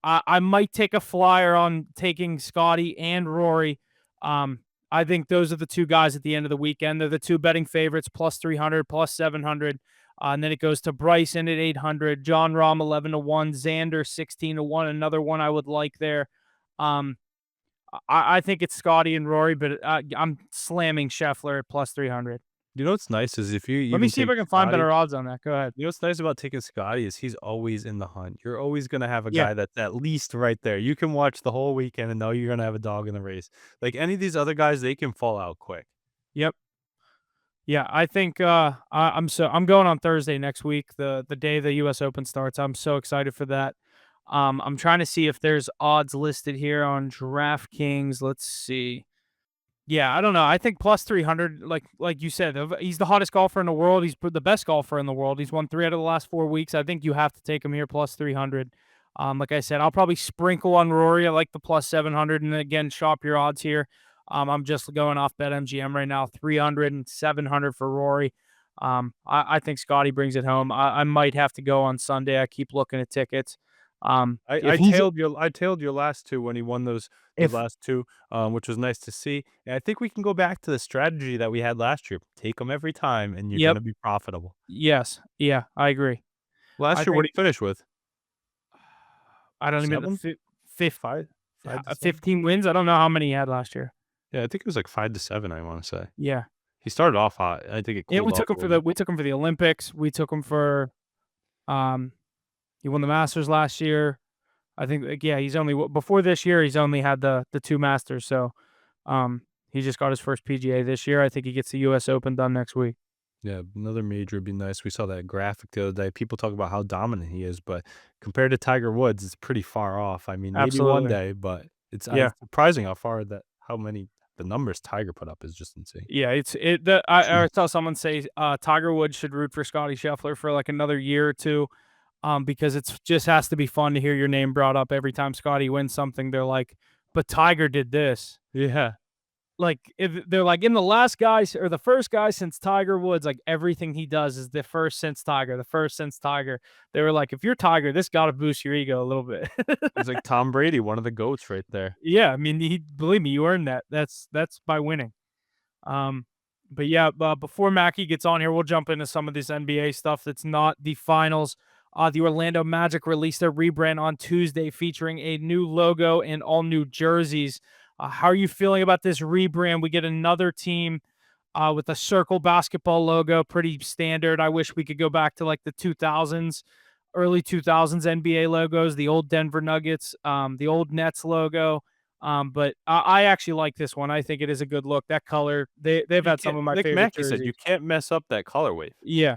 S1: I might take a flyer on taking Scotty and Rory. Um, I think those are the two guys at the end of the weekend. They're the two betting favorites, plus 300, plus 700. And then it goes to Bryson at 800, John Rahm 11-1, Xander 16-1. Another one I would like there. Um, I think it's Scotty and Rory, but I'm slamming Scheffler at plus 300.
S2: You know what's nice is if you
S1: Let me
S2: even
S1: see if
S2: take
S1: I can find
S2: Scotty.
S1: better odds on that. Go ahead.
S2: You know what's nice about taking Scotty is he's always in the hunt. You're always gonna have a
S1: Yeah.
S2: guy that's at least right there. You can watch the whole weekend and know you're gonna have a dog in the race. Like any of these other guys, they can fall out quick.
S1: Yep. Yeah, I think I'm going on Thursday next week, the day the US Open starts. I'm so excited for that. I'm trying to see if there's odds listed here on DraftKings. Let's see. Yeah, I don't know. I think plus 300, like you said, he's the hottest golfer in the world. He's the best golfer in the world. He's won 3 out of the last 4 weeks. I think you have to take him here plus 300. Like I said, I'll probably sprinkle on Rory. I like the plus 700, and then again, shop your odds here. I'm just going off BetMGM right now, 300 and 700 for Rory. I think Scotty brings it home. I might have to go on Sunday. I keep looking at tickets.
S2: I
S1: If he's
S2: tailed your last two when he won those
S1: if
S2: last two, which was nice to see. And I think we can go back to the strategy that we had last year. Take them every time, and you're
S1: Yep,
S2: gonna be profitable.
S1: yes, yeah, I agree. I
S2: Last year, what
S1: think
S2: did he finish with?
S1: I don't even
S2: 7?
S1: fifth
S2: 5? 5 to 7?
S1: 15 wins. I don't know how many he had last year.
S2: Yeah, I think it was like 5 to 7, I wanna say.
S1: Yeah.
S2: He started off hot. I think it
S1: Yeah,
S2: cooled off a little bit.
S1: we took him for the Olympics. We took him for um he won the Masters last year. I think yeah, he's only before this year he's only had the two Masters. So um he just got his first PGA this year. I think he gets the US Open done next week.
S2: Yeah, another major would be nice. We saw that graphic the other day. People talk about how dominant he is, but compared to Tiger Woods, it's pretty far off. I mean, maybe one
S1: Absolutely.
S2: day, but
S1: Yeah.
S2: it's surprising how many the numbers Tiger put up is just insane.
S1: Yeah, I saw someone say Tiger Woods should root for Scotty Scheffler for like another year or two. Because it's just has to be fun to hear your name brought up every time Scotty wins something. They're like, but Tiger did this.
S2: Yeah.
S1: Like if they're like in the last guy or the first guy since Tiger Woods, like everything he does is the first since Tiger, the first since Tiger. They were like, if you're Tiger, this got to boost your ego a little bit.
S2: He's like Tom Brady, one of the GOATs right there.
S1: Yeah, I mean, believe me, you earned that. That's by winning. Um, but yeah, before Mackie gets on here, we'll jump into some of this NBA stuff that's not the finals. The Orlando Magic released their rebrand on Tuesday, featuring a new logo and all new jerseys. How are you feeling about this rebrand? We get another team with a circle basketball logo, pretty standard. I wish we could go back to like the 2000s, early 2000s NBA logos, the old Denver Nuggets, the old Nets logo. But I actually like this one. I think it is a good look. That color, they've
S2: You
S1: had some
S2: can't
S1: of my
S2: like
S1: favorite
S2: Mackie said, you
S1: jerseys.
S2: can't mess up that color wave.
S1: Yeah,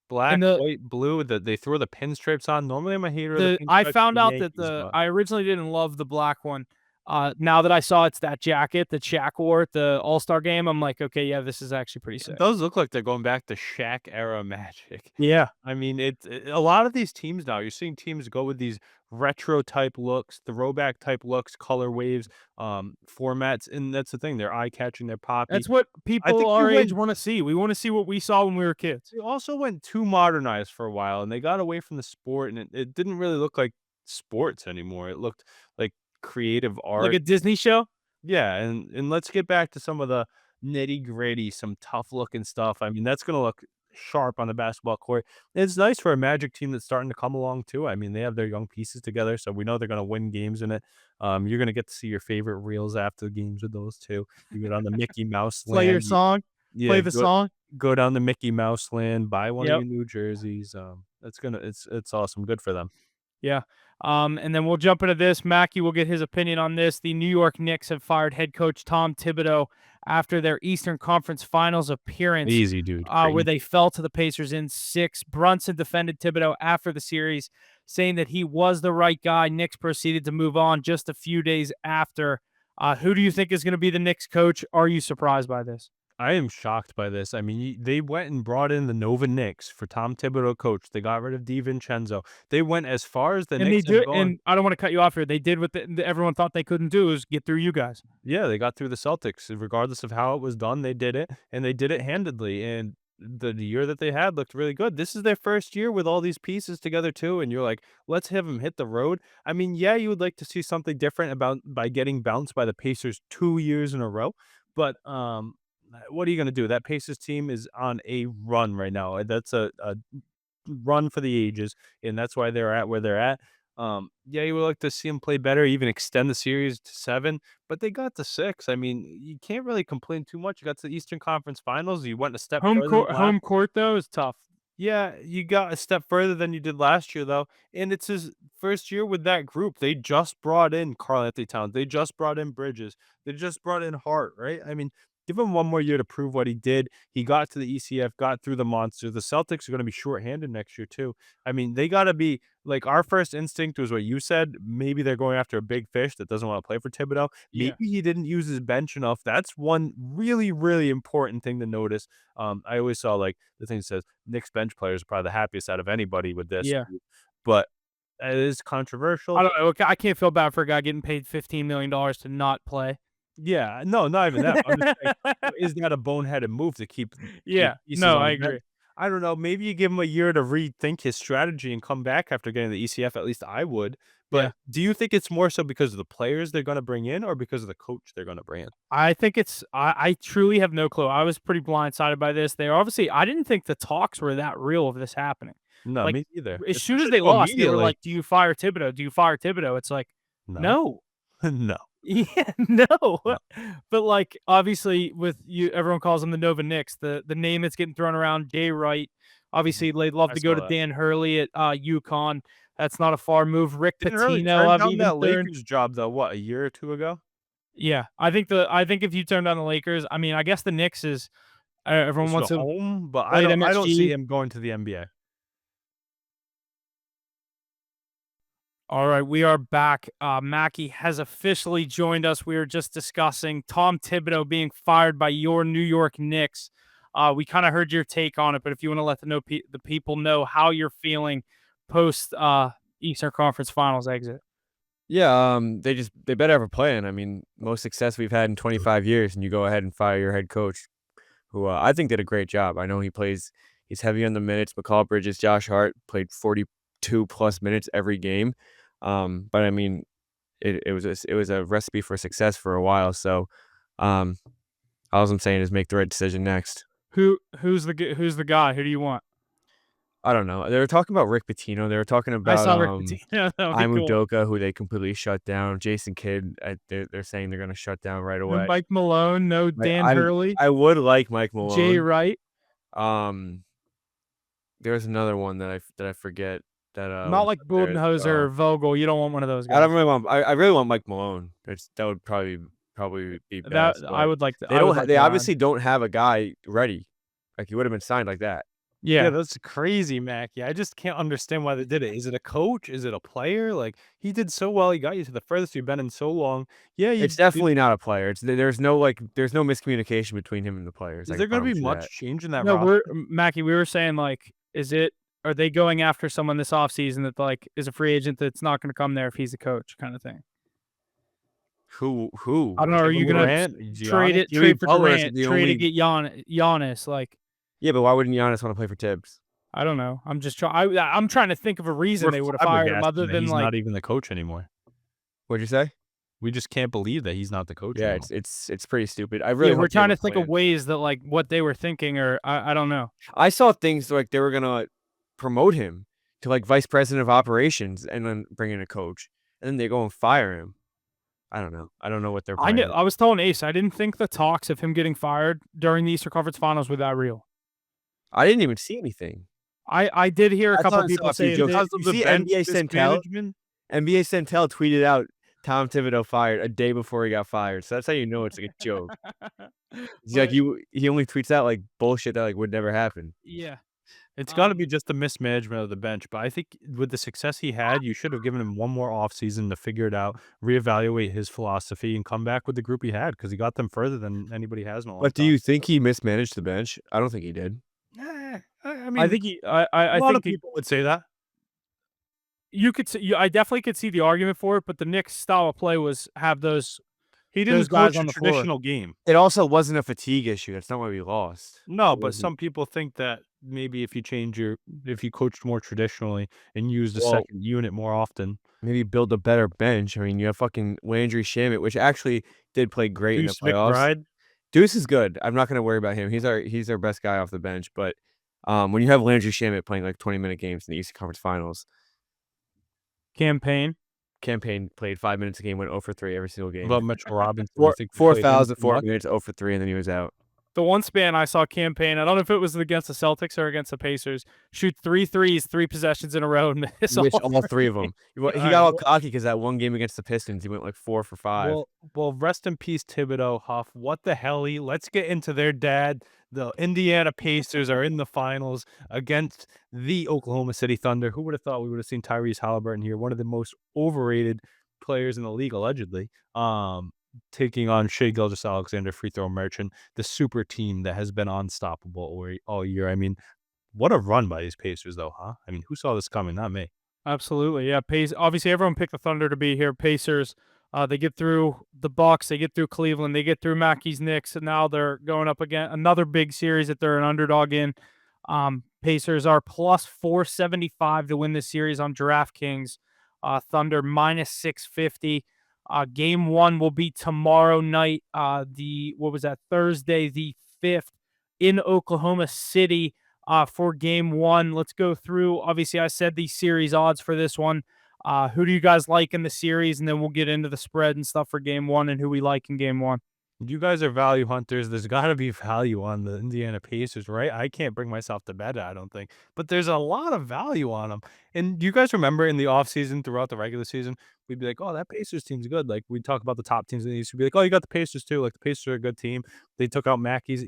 S1: and
S2: Black, white, blue, they throw the pinstripes on. Normally, I'm a hater of the
S1: I
S2: pinstripes for
S1: found
S2: the
S1: out that
S2: Yankees, but
S1: I originally didn't love the black one. Now that I saw it's that jacket that Shaq wore at the All-Star game, I'm like, okay, yeah, this is actually pretty
S2: it
S1: sick.
S2: does look like they're going back to Shaq era Magic.
S1: Yeah,
S2: I mean, a lot of these teams now, you're seeing teams go with these retro type looks, throwback type looks, color waves, formats, and that's the thing. They're eye catching, they're poppy.
S1: that's what
S2: I
S1: people
S2: think we
S1: our age
S2: went
S1: want to see. We want to see what we saw when we were kids,
S2: we also went too modernized for a while, and they got away from the sport, and it didn't really look like sports anymore. It looked like creative
S1: like
S2: art.
S1: a Disney show.
S2: Yeah, and let's get back to some of the nitty-gritty, some tough looking stuff. I mean, that's gonna look sharp on the basketball court. It's nice for a Magic team that's starting to come along too. I mean, they have their young pieces together, so we know they're gonna win games in it. You're gonna get to see your favorite reels after the games with those 2. You go down to Mickey Mouse
S1: Play your
S2: land.
S1: song.
S2: Yeah,
S1: Play the song.
S2: go down to Mickey Mouse land, buy one of
S1: Yep.
S2: your new jerseys. That's gonna it's awesome. Good for them.
S1: Yeah. And then we'll jump into this. Mackey will get his opinion on this. The New York Knicks have fired head coach Tom Thibodeau after their Eastern Conference Finals appearance,
S2: Easy, dude.
S1: where
S2: Crazy.
S1: they fell to the Pacers in 6. Brunson defended Thibodeau after the series, saying that he was the right guy. Knicks proceeded to move on just a few days after. Who do you think is going to be the Knicks coach? Are you surprised by this?
S2: I am shocked by this. I mean, they went and brought in the Nova Knicks for Tom Thibodeau coach. They got rid of DiVincenzo. They went as far as the
S1: And they
S2: Knicks have
S1: do,
S2: gone.
S1: and I don't want to cut you off here. They did what everyone thought they couldn't do is get through you guys.
S2: Yeah, they got through the Celtics. Regardless of how it was done, they did it, and they did it handedly. And the year that they had looked really good. This is their first year with all these pieces together too, and you're like, let's have them hit the road. I mean, yeah, you would like to see something different about by getting bounced by the Pacers 2 years in a row, but what are you gonna do? That Pacers team is on a run right now. That's a run for the ages, and that's why they're at where they're at. Yeah, you would like to see them play better, even extend the series to 7, but they got to 6. I mean, you can't really complain too much. You got to the Eastern Conference Finals. You went a step further than last.
S1: Home court though is tough.
S2: Yeah, you got a step further than you did last year, though, and it's his first year with that group. They just brought in Karl-Anthony Towns. They just brought in Bridges. They just brought in Hart, right? I mean, give him one more year to prove what he did. He got to the ECF, got through the monster. The Celtics are gonna be shorthanded next year too. I mean, they gotta be like, our first instinct was what you said. Maybe they're going after a big fish that doesn't wanna play for Thibodeau. Maybe
S1: Yeah.
S2: he didn't use his bench enough. That's one really, really important thing to notice. I always saw, like, the thing that says Knicks bench players are probably the happiest out of anybody with this,
S1: Yeah.
S2: but it is
S1: I
S2: controversial.
S1: don't know. I can't feel bad for a guy getting paid $15 million to not play.
S2: Yeah, no, not even that. I'm just saying, is that a boneheaded move to keep
S1: Yeah.
S2: pieces
S1: No,
S2: on
S1: I
S2: the bench?
S1: agree.
S2: I don't know, maybe you give him a year to rethink his strategy and come back after getting the ECF, at least I would, but
S1: Yeah.
S2: do you think it's more so because of the players they're gonna bring in or because of the coach they're gonna bring in?
S1: I think I truly have no clue. I was pretty blindsided by this. They obviously I didn't think the talks were that real of this happening.
S2: No,
S1: Like,
S2: me either,
S1: as soon as
S2: especially
S1: they
S2: so
S1: lost, they were
S2: immediately.
S1: like, "Do you fire Thibodeau? Do you fire Thibodeau?" It's like,
S2: No,
S1: "No."
S2: no,
S1: Yeah, no.
S2: no.
S1: But, like, obviously, with you everyone calls him the Nova Knicks. The name that's getting thrown around, Jay Wright.
S2: Mhm.
S1: Obviously, they'd love
S2: I
S1: to go
S2: saw
S1: to
S2: that.
S1: Dan Hurley at, UConn. That's not a far move. Rick
S2: Didn't really
S1: Pitino,
S2: turn
S1: I've
S2: down
S1: even
S2: that
S1: turned.
S2: Lakers job though, what, a year or 2 ago?
S1: Yeah, I think if you turn down the Lakers, I mean, I guess the Knicks is everyone
S2: Closer to
S1: wants to
S2: home, but
S1: play at
S2: I don't see
S1: MSG.
S2: him going to the NBA.
S1: All right, we are back. Mackie has officially joined us. We were just discussing Tom Thibodeau being fired by your New York Knicks. We kind of heard your take on it, but if you want to let the people know how you're feeling post Eastern Conference Finals exit.
S3: Yeah, they better have a plan. I mean, most success we've had in 25 years, and you go ahead and fire your head coach, who I think did a great job. I know he's heavy on the minutes. McCall Bridges, Josh Hart played 42 plus minutes every game. But I mean, it was a recipe for success for a while. So, um, all I'm saying is make the right decision next.
S1: Who's the guy? Who do you want?
S3: I don't know. They were talking about Rick Pitino. They were talking
S1: I
S3: about
S1: saw Rick Pitino. That would be
S3: Imu
S1: cool.
S3: Doka, who they completely shut down. Jason Kidd, they're saying they're gonna shut down right
S1: No
S3: away.
S1: Mike Malone. No Dan Hurley.
S3: I would like Mike
S1: Jay
S3: Malone.
S1: Wright.
S3: Um, there's another one that I forget that
S1: Not
S3: was
S1: like
S3: up there as
S1: Budenholzer or
S3: well.
S1: Vogel. You don't want one of those
S3: I don't
S1: guys.
S3: really want. I really want Mike Malone. That would probably be
S1: That
S3: best.
S1: I
S3: But
S1: would like to.
S3: they
S1: I would
S3: don't.
S1: like
S3: They
S1: that on.
S3: obviously don't have a guy ready. Like he would have been signed like that.
S2: Yeah,
S1: Yeah.
S2: that's crazy, Mackie. I just can't understand why they did it. Is it a coach? Is it a player? Like, he did so well. He got you to the furthest you've been in so long. Yeah,
S3: It's
S2: you did.
S3: definitely not a player. There's no miscommunication between him and the players.
S2: Is
S3: I
S2: there
S3: can
S2: gonna be
S3: promise you
S2: much
S3: that.
S2: change in that
S1: No,
S2: roster?
S1: Mackie, we were saying, like, are they going after someone this offseason that, like, is a free agent that's not gonna come there if he's a coach kinda thing? I
S3: Who?
S1: don't know, are you
S2: Kevin
S1: gonna
S2: Durant? Giannis?
S3: Jimmy
S1: trade for
S3: Butler is
S1: Durant,
S3: the
S1: trade to
S3: only.
S1: get Giannis, like,
S3: Yeah, but why wouldn't Giannis want to play for Tibbs?
S1: I don't know. I'm trying to think of a reason
S2: We're
S1: they would have fired him other
S2: flabbergasted that
S1: than,
S2: he's
S1: like,
S2: not even the coach anymore.
S3: What'd you say?
S2: We just can't believe that he's not the coach
S3: Yeah,
S2: anymore.
S3: it's pretty stupid. I
S1: yeah,
S3: really
S1: we're
S3: hope they have
S1: trying
S3: a
S1: to think of
S3: plan.
S1: ways that, like, what they were thinking or I don't know.
S3: I saw things like they were gonna promote him to like vice president of operations and then bring in a coach, and then they go and fire him. I don't know. I don't know what their plan is.
S1: I was telling Ace, I didn't think the talks of him getting fired during the Eastern Conference Finals were that real.
S3: I didn't even see anything.
S1: I did hear a
S3: I
S1: couple
S3: thought I saw
S1: people
S3: a few
S1: say it
S3: jokes.
S1: did.
S2: Because of
S3: You
S2: the
S3: see
S2: bench
S3: NBA Centel?
S2: mismanagement?
S3: NBA Centel tweeted out Tom Thibodeau fired a day before he got fired. So that's how you know it's like a joke. He's like
S1: But
S3: he only tweets out like bullshit that like would never happen.
S1: yeah.
S2: It's gotta be just the mismanagement of the bench, but I think with the success he had, you should have given him one more offseason to figure it out, reevaluate his philosophy, and come back with the group he had because he got them further than anybody has in a long
S3: But do
S2: time.
S3: you think he mismanaged the bench? I don't think he did.
S2: I
S1: I
S2: mean,
S1: think he
S2: a
S1: I
S2: lot of
S1: think he
S2: people would say that.
S1: you could see I definitely could see the argument for it, but the Knicks' style of play was have those
S2: He
S1: those
S2: didn't
S1: guys
S2: coach a
S1: on the floor.
S2: traditional game.
S3: It also wasn't a fatigue issue. That's not why we lost.
S2: No,
S3: It
S2: but
S3: wasn't.
S2: some people think that maybe if you coached more traditionally and used a
S3: Well,
S2: second unit more often.
S3: maybe build a better bench. I mean, you have fucking Landry Shamet, which actually did play great in the
S2: Deuce
S3: playoffs.
S2: McBride.
S3: Deuce is good. I'm not gonna worry about him. He's our best guy off the bench. But when you have Landry Shamet playing like 20-minute games in the Eastern Conference Finals,
S1: Campaign.
S3: Campaign played 5 minutes a game, went 0 for 3 every single
S2: What
S3: game.
S2: about Mitchell Robinson? You
S3: Four
S2: think you
S3: four
S2: played him
S3: fouls in
S2: too
S3: 4
S2: much?
S3: minutes, 0 for 3, and then he was out.
S1: The one span I saw Campaign, I don't know if it was against the Celtics or against the Pacers, shoot 3 threes, 3 possessions in a row and miss
S3: Which
S1: all
S3: all 3 of
S1: 3.
S3: them. Well, he
S2: Alright,
S3: got all
S2: well
S3: cocky because that one game against the Pistons, he went like 4 for 5.
S2: well, rest in peace, Thibodeau, Huff. What the helly? Let's get into their dad. The Indiana Pacers are in the finals against the Oklahoma City Thunder. Who would have thought we would have seen Tyrese Halliburton here, one of the most overrated players in the league, allegedly, taking on Shai Gilgeous-Alexander, free throw merchant, the super team that has been unstoppable all year. I mean, what a run by these Pacers, though, huh? I mean, who saw this coming? Not me.
S1: Absolutely, yeah. Obviously, everyone picked the Thunder to be here. Pacers, they get through the Bucks, they get through Cleveland, they get through Mackey's Knicks, and now they're going up again another big series that they're an underdog in. Pacers are plus 475 to win this series on DraftKings. Thunder minus 650. Game one will be tomorrow night. What was that? Thursday the 5th in Oklahoma City for game one. Let's go through. Obviously, I said the series odds for this one. Who do you guys like in the series? And then we'll get into the spread and stuff for game one and who we like in game one.
S2: You guys are value hunters. There's got to be value on the Indiana Pacers, right? I can't bring myself to bet it, I don't think. But there's a lot of value on them. And do you guys remember in the offseason, throughout the regular season, we'd be like, oh, that Pacers team's good. Like, we'd talk about the top teams in the East. We'd be like, oh, you got the Pacers too. Like, the Pacers are a good team. They took out Mackey's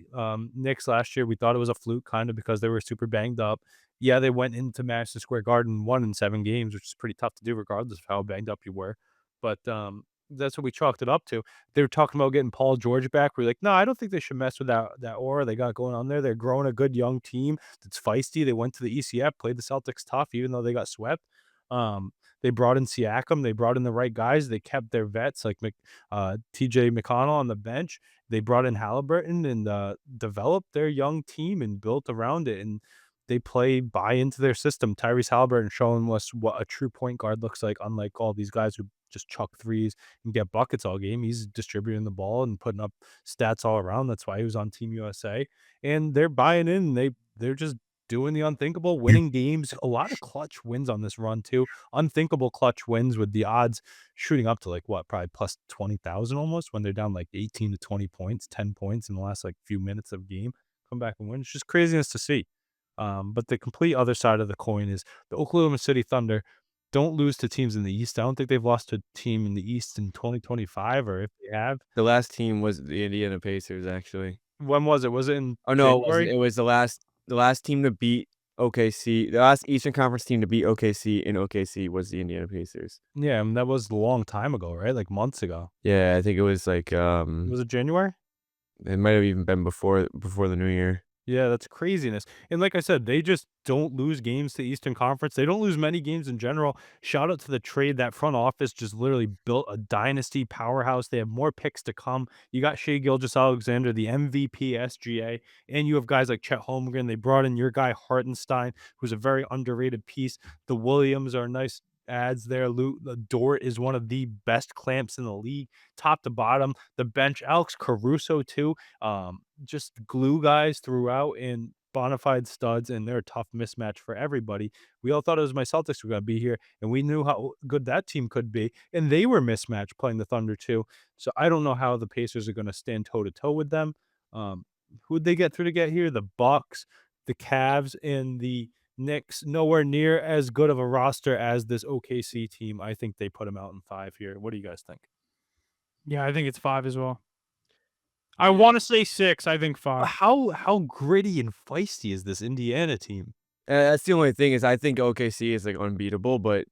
S2: Knicks last year. We thought it was a fluke kind of because they were super banged up. Yeah, they went into Madison Square Garden, won in 7 games, which is pretty tough to do regardless of how banged up you were. But that's what we chalked it up to. They were talking about getting Paul George back. We're like, no, I don't think they should mess with that aura they got going on there. They're growing a good young team that's feisty. They went to the ECF, played the Celtics tough, even though they got swept. They brought in Siakam. They brought in the right guys. They kept their vets like TJ McConnell on the bench. They brought in Halliburton and developed their young team and built around it. And they buy into their system. Tyrese Halliburton showing us what a true point guard looks like, unlike all these guys who just chuck threes and get buckets all game. He's distributing the ball and putting up stats all around. That's why he was on Team USA. And they're buying in. They're just doing the unthinkable, winning games. A lot of clutch wins on this run too. Unthinkable clutch wins with the odds shooting up to like what, probably plus 20,000 almost when they're down like 18 to 20 points, 10 points in the last like few minutes of game. Come back and win. It's just craziness to see. But the complete other side of the coin is the Oklahoma City Thunder don't lose to teams in the East. I don't think they've lost to a team in the East in 2025, or if they have.
S3: The last team was the Indiana Pacers, actually.
S2: When was it? Was it in
S3: Oh, no, it wasn't.
S2: January?
S3: It was the last team to beat OKC. The last Eastern Conference team to beat OKC in OKC was the Indiana Pacers.
S2: Yeah, and that was a long time ago, right? Like months ago.
S3: Yeah, I think it was like,
S2: Was it January?
S3: it might have even been before the new year.
S2: Yeah, that's craziness. And like I said, they just don't lose games to Eastern Conference. They don't lose many games in general. Shout out to the trade. That front office just literally built a dynasty powerhouse. They have more picks to come. You got Shai Gilgeous-Alexander, the MVP SGA, and you have guys like Chet Holmgren. They brought in your guy Hartenstein, who's a very underrated piece. The Williams are nice adds there. Dort is one of the best clamps in the league, top to bottom. The bench, Alex Caruso too. Just glue guys throughout and bona fide studs, and they're a tough mismatch for everybody. We all thought it was my Celtics were going to be here, and we knew how good that team could be, and they were mismatched playing the Thunder too. So I don't know how the Pacers are going to stand toe to toe with them. Who'd they get through to get here? The Bucks, the Cavs, and the Knicks. Nowhere near as good of a roster as this OKC team. I think they put them out in 5 here. What do you guys think?
S1: Yeah, I think it's 5 as well. I want to say 6. I think 5.
S2: How gritty and feisty is this Indiana team?
S3: That's the only thing is I think OKC is like unbeatable, but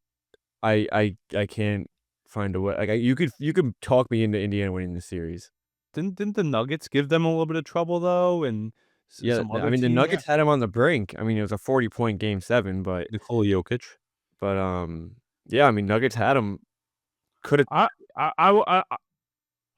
S3: I can't find a way. Like you could talk me into Indiana winning the series.
S2: Didn't the Nuggets give them a little bit of trouble though, and
S3: Yeah,
S2: some
S3: I
S2: other
S3: mean the
S2: teams?
S3: Nuggets had him on the brink. I mean it was a 40-point game 7,
S2: Nikola Jokic.
S3: but yeah, I mean Nuggets had him. Could have.
S1: I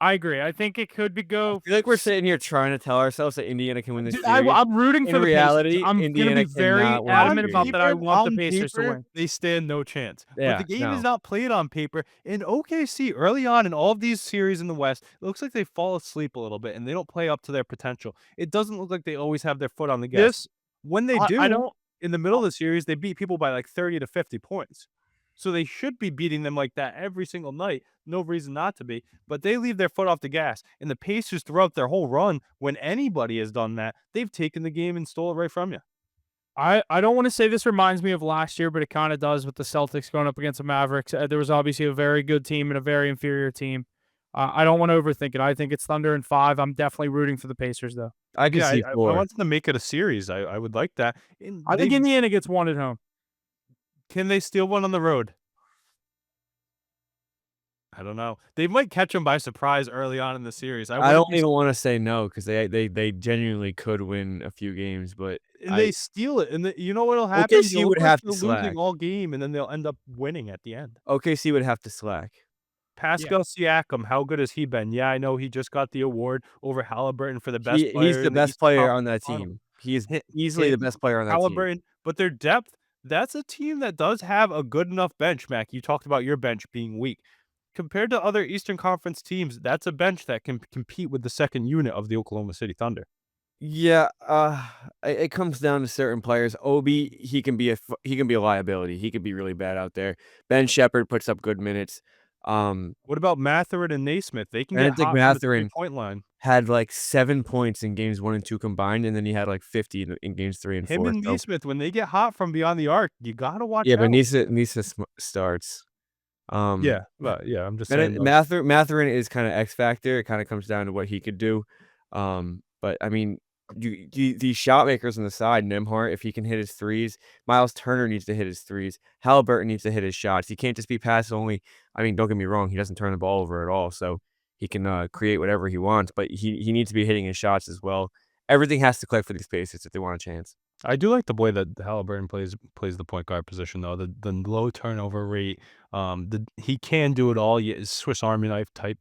S1: I agree. I think it could be
S3: I
S1: go.
S3: feel like we're sitting here trying to tell ourselves that Indiana can win this
S1: Dude,
S3: series.
S1: I'm rooting
S3: In
S1: for the Pacers.
S3: reality,
S1: I'm gonna be
S3: Indiana
S1: very
S3: cannot win this
S1: adamant about
S3: series.
S1: that. I want the
S2: On
S1: Pacers to
S2: paper,
S1: win.
S2: they stand no chance. But
S3: Yeah,
S2: the game is
S3: no.
S2: not played on paper. In OKC, early on in all of these series in the West, it looks like they fall asleep a little bit and they don't play up to their potential. It doesn't look like they always have their foot on the gas.
S1: This
S2: When they
S1: I
S2: do,
S1: don't.
S2: in the middle of the series, they beat people by like 30 to 50 points. So they should be beating them like that every single night. No reason not to be. But they leave their foot off the gas. And the Pacers, throughout their whole run, when anybody has done that, they've taken the game and stole it right from you.
S1: I don't want to say this reminds me of last year, but it kind of does with the Celtics going up against the Mavericks. There was obviously a very good team and a very inferior team. I don't want to overthink it. I think it's Thunder in 5. I'm definitely rooting for the Pacers, though.
S3: I can
S2: Yeah,
S3: see
S2: I
S3: 4.
S2: want them to make it a series. I would like that. And
S1: I think
S2: they
S1: Indiana gets one at home.
S2: can they steal one on the road? I don't know. They might catch them by surprise early on in the series.
S3: I don't even wanna say no because they genuinely could win a few games, but
S2: and they steal it. And you know what'll happen?
S3: OKC
S2: They'll
S3: would
S2: look like
S3: have to
S2: they're
S3: slack.
S2: losing all game, and then they'll end up winning at the end.
S3: OKC would have to slack.
S2: Pascal Siakam, how good has he been? Yeah, I know he just got the award over Halliburton for the best
S3: He's
S2: player
S3: the
S2: in the
S3: best
S2: Eastern
S3: player on
S2: Conference
S3: that
S2: Finals.
S3: team. He is
S2: Hi
S3: easily the
S2: him,
S3: best player on that team.
S2: Halliburton, but their depth, that's a team that does have a good enough bench, Mac. You talked about your bench being weak. Compared to other Eastern Conference teams, that's a bench that can compete with the second unit of the Oklahoma City Thunder.
S3: Yeah, it comes down to certain players. Obi, he can be a liability. He could be really bad out there. Ben Shepherd puts up good minutes.
S2: What about Mathurin and Naismith? They can get
S3: Benedict
S2: hot from the
S3: Mathurin
S2: three-point line.
S3: had like 7 points in games 1 and 2 combined, and then he had like 50 in games 3 and
S2: Him
S3: 4.
S2: and
S3: So
S2: Naismith, when they get hot from beyond the arc, you gotta watch
S3: yeah, but
S2: out.
S3: Nisa starts.
S2: Yeah, but yeah, I'm just
S3: Bennett
S2: saying though.
S3: Mathurin is kinda X factor. It kinda comes down to what he could do. But I mean, these shot makers on the side, Nembhard, if he can hit his threes, Miles Turner needs to hit his threes. Halliburton needs to hit his shots. He can't just be pass only. I mean, don't get me wrong, he doesn't turn the ball over at all, so he can create whatever he wants, but he needs to be hitting his shots as well. Everything has to click for these Pacers if they want a chance.
S2: I do like the way that Halliburton plays the point guard position though. The low turnover rate. He can do it all. Swiss Army knife type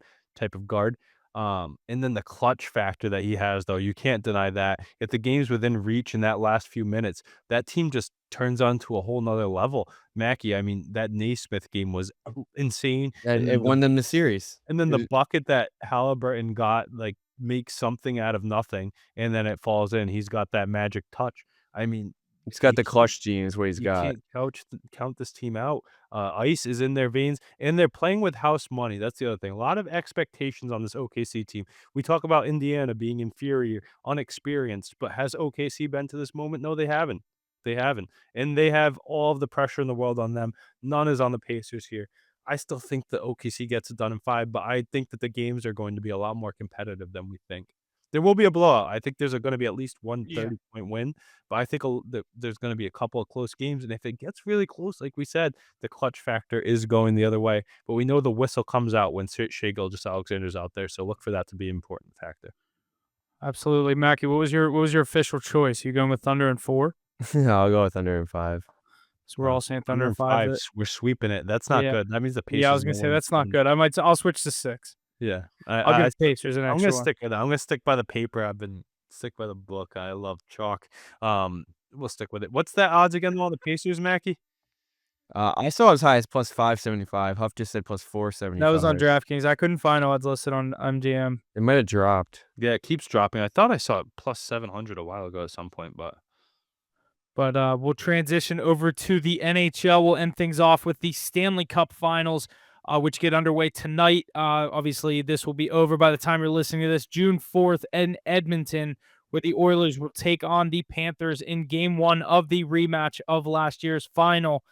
S2: of guard. And then the clutch factor that he has though, you can't deny that. If the game's within reach in that last few minutes, that team just turns on to a whole nother level. Mackie, I mean, that Naismith game was insane.
S3: And
S2: And
S3: it
S2: then
S3: won them the series.
S2: the
S3: It
S2: bucket that Halliburton got, like, makes something out of nothing, and then it falls in. He's got that magic touch. I mean,
S3: he's
S2: you
S3: got the
S2: can't
S3: clutch gene is what he's
S2: you
S3: got.
S2: can't count this team out. Ice is in their veins, and they're playing with house money. That's the other thing. A lot of expectations on this OKC team. We talk about Indiana being inferior, unexperienced, but has OKC been to this moment? No, they haven't. They haven't, and they have all of the pressure in the world on them. None is on the Pacers here. I still think the OKC gets it done in 5, but I think that the games are going to be a lot more competitive than we think. There will be a blowout. I think there's gonna be at least one
S1: Yeah.
S2: 30-point win, but I think there's gonna be a couple of close games, and if it gets really close, like we said, the clutch factor is going the other way, but we know the whistle comes out when Shai Gilgeous-Alexander's out there, so look for that to be an important factor.
S1: Absolutely, Mackie. What was your official choice? You going with Thunder in 4?
S3: I'll go with Thunder in 5.
S1: So we're all saying Thunder
S2: Thunder
S1: in
S2: in
S1: 5.
S2: 5, we're sweeping it. That's not
S1: Yeah.
S2: good. That means the
S1: Yeah, I
S2: Pacers
S1: was
S2: are
S1: gonna
S2: gonna
S1: say
S2: win
S1: that's not
S2: 7.
S1: good. I'll switch to 6.
S2: Yeah.
S1: I'll give the Pacers an
S2: I'm
S1: extra
S2: gonna
S1: one.
S2: stick with it. I'm gonna stick by the paper. I've been stick by the book. I love chalk. We'll stick with it. What's that odds again on the Pacers, Mackie?
S3: I saw as high as plus 575. Huff just said plus
S1: That was on
S3: 475.
S1: DraftKings. I couldn't find odds listed on MGM.
S3: It might have dropped.
S2: Yeah, it keeps dropping. I thought I saw it plus 700 a while ago at some point, but
S1: But we'll transition over to the NHL. We'll end things off with the Stanley Cup Finals, which get underway tonight. Obviously, this will be over by the time you're listening to this. June 4th in Edmonton, where the Oilers will take on the Panthers in Game 1 of the rematch of last year's final.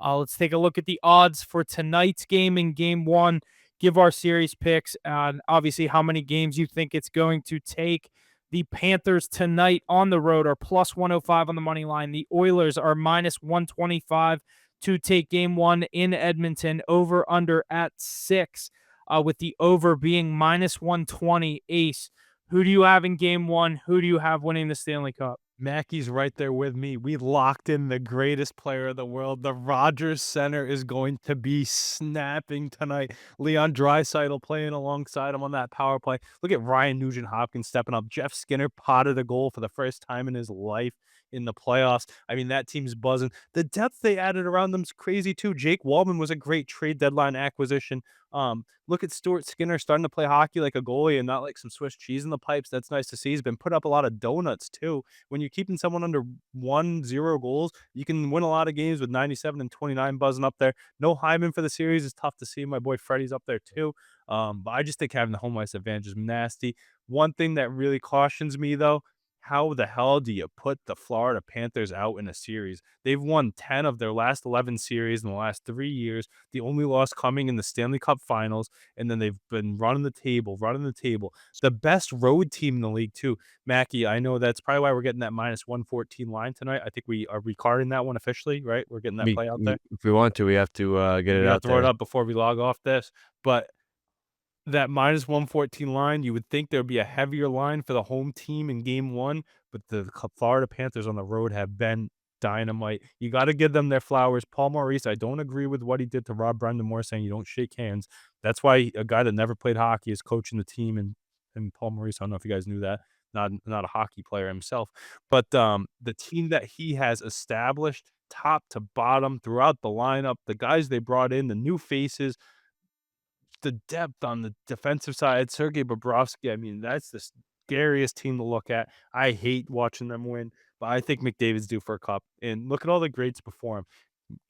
S1: Let's take a look at the odds for tonight's game in Game 1. Give our series picks and obviously how many games you think it's going to take. The Panthers tonight on the road are plus 105 on the money line. The Oilers are minus 125 to take game one in Edmonton. Over under at 6, with the over being minus 120. Ace, who do you have in game one? Who do you have winning the Stanley Cup?
S2: Mackey's right there with me. We locked in the greatest player in the world. The Rogers Center is going to be snapping tonight. Leon Draisaitl playing alongside him on that power play. Look at Ryan Nugent-Hopkins stepping up. Jeff Skinner potted a goal for the first time in his life in the playoffs. I mean, that team's buzzing. The depth they added around them's crazy too. Jake Wallman was a great trade deadline acquisition. Look at Stuart Skinner starting to play hockey like a goalie and not like some Swiss cheese in the pipes. That's nice to see. He's been put up a lot of donuts too. When you're keeping someone under 1-0 goals, you can win a lot of games with 97 and 29 buzzing up there. No Hyman for the series is tough to see. My boy Freddie's up there too. But I just think having the home ice advantage is nasty. One thing that really cautions me though, how the hell do you put the Florida Panthers out in a series? They've won 10 of their last 11 series in the last 3 years. The only loss coming in the Stanley Cup Finals, and then they've been running the table. The best road team in the league too. Mackie, I know that's probably why we're getting that minus 114 line tonight. I think we are recarding that one officially, right? We're getting that play out there.
S3: If we want to, we have to get it
S2: We
S3: out
S2: have to throw it
S3: there.
S2: up before we log off this. But that minus 114 line, you would think there would be a heavier line for the home team in game one, but the Florida Panthers on the road have been dynamite. You got to give them their flowers. Paul Maurice, I don't agree with what he did to Rob Brendamore, saying you don't shake hands. That's why a guy that never played hockey is coaching the team, and Paul Maurice, I don't know if you guys knew that, not a hockey player himself, but the team that he has established top to bottom throughout the lineup, the guys they brought in, the new faces, the depth on the defensive side, Sergei Bobrovsky, I mean, that's the scariest team to look at. I hate watching them win, but I think McDavid's due for a cup. And look at all the greats before him.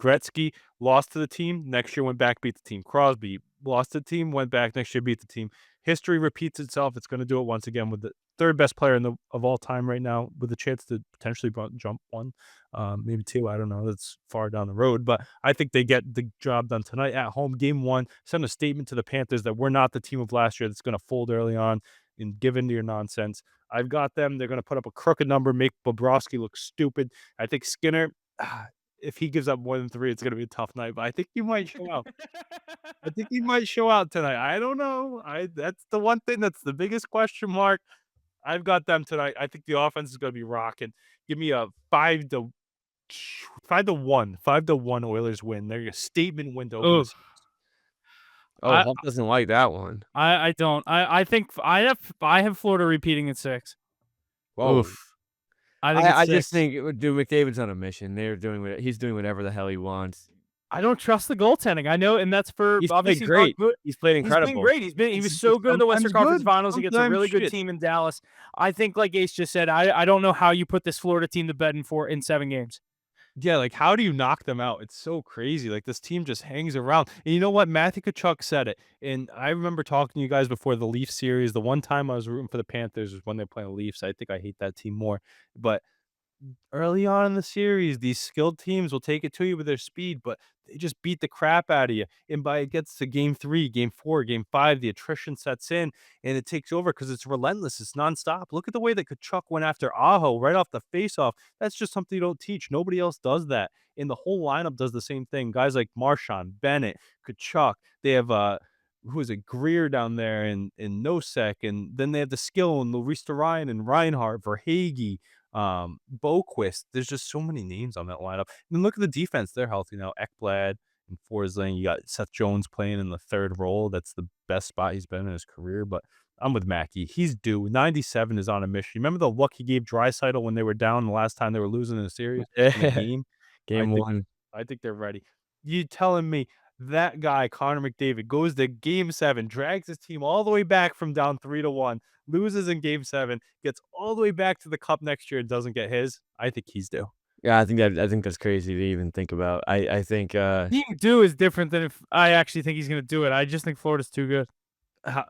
S2: Gretzky lost to the team, next year went back, beat the team. Crosby lost to the team, went back, next year beat the team. History repeats itself. It's going to do it once again with the third best player of all time right now, with a chance to potentially jump one, maybe two. I don't know. That's far down the road, but I think they get the job done tonight at home. Game one, send a statement to the Panthers that we're not the team of last year that's going to fold early on and give into your nonsense. I've got them. They're going to put up a crooked number, make Bobrovsky look stupid. I think Skinner, if he gives up more than 3, it's going to be a tough night, but I think he might show out. I think he might show out tonight. I don't know. That's the one thing that's the biggest question mark. I've got them tonight. I think the offense is going to be rocking. Give me a 5-1 Oilers win. They're a statement win to open this.
S3: Oh, Hulk doesn't like that one.
S1: I don't. I think I have Florida repeating at 6.
S3: Whoa.
S2: Oof.
S1: I think it's
S3: I
S1: 6.
S3: just think, dude, McDavid's on a mission. He's doing whatever the hell he wants.
S1: I don't trust the goaltending. I know, and that's for
S3: He's
S1: obviously
S3: played great.
S1: not good.
S3: He's played incredible.
S1: He's been great. He was so good in the Western Conference Finals. He gets a really good team in Dallas. I think, like Ace just said, I don't know how you put this Florida team to bed in 7 games.
S2: Yeah, like, how do you knock them out? It's so crazy. Like, this team just hangs around. And you know what? Matthew Tkachuk said it. And I remember talking to you guys before the Leafs series. The one time I was rooting for the Panthers was when they're playing the Leafs. I think I hate that team more. But early on in the series, these skilled teams will take it to you with their speed, but they just beat the crap out of you. And by it gets to game 3, game 4, game 5, the attrition sets in and it takes over because it's relentless. It's nonstop. Look at the way that Kachuk went after Aho right off the faceoff. That's just something you don't teach. Nobody else does that. And the whole lineup does the same thing. Guys like Marchand, Bennett, Kachuk, they have who is it, Greer down there and Nosek, and then they have the skill and Luis Ryan and Reinhardt, Verhaeghe, Boquist. There's just so many names on that lineup. And then look at the defense. They're healthy now. Ekblad and Forsling. You got Seth Jones playing in the third role. That's the best spot he's been in his career. But I'm with Mackey. He's due. 97 is on a mission. Remember the look he gave Draisaitl when they were down the last time they were losing in a series? In a game?
S3: Game 1.
S2: I think they're ready. You telling me that guy, Connor McDavid, goes to game 7, drags his team all the way back from down 3-1, loses in game 7, gets all the way back to the cup next year and doesn't get his? I think he's due.
S3: Yeah, I think that's crazy to even think about. I think
S1: Being due is different than if I actually think he's going to do it. I just think Florida's too good.
S2: How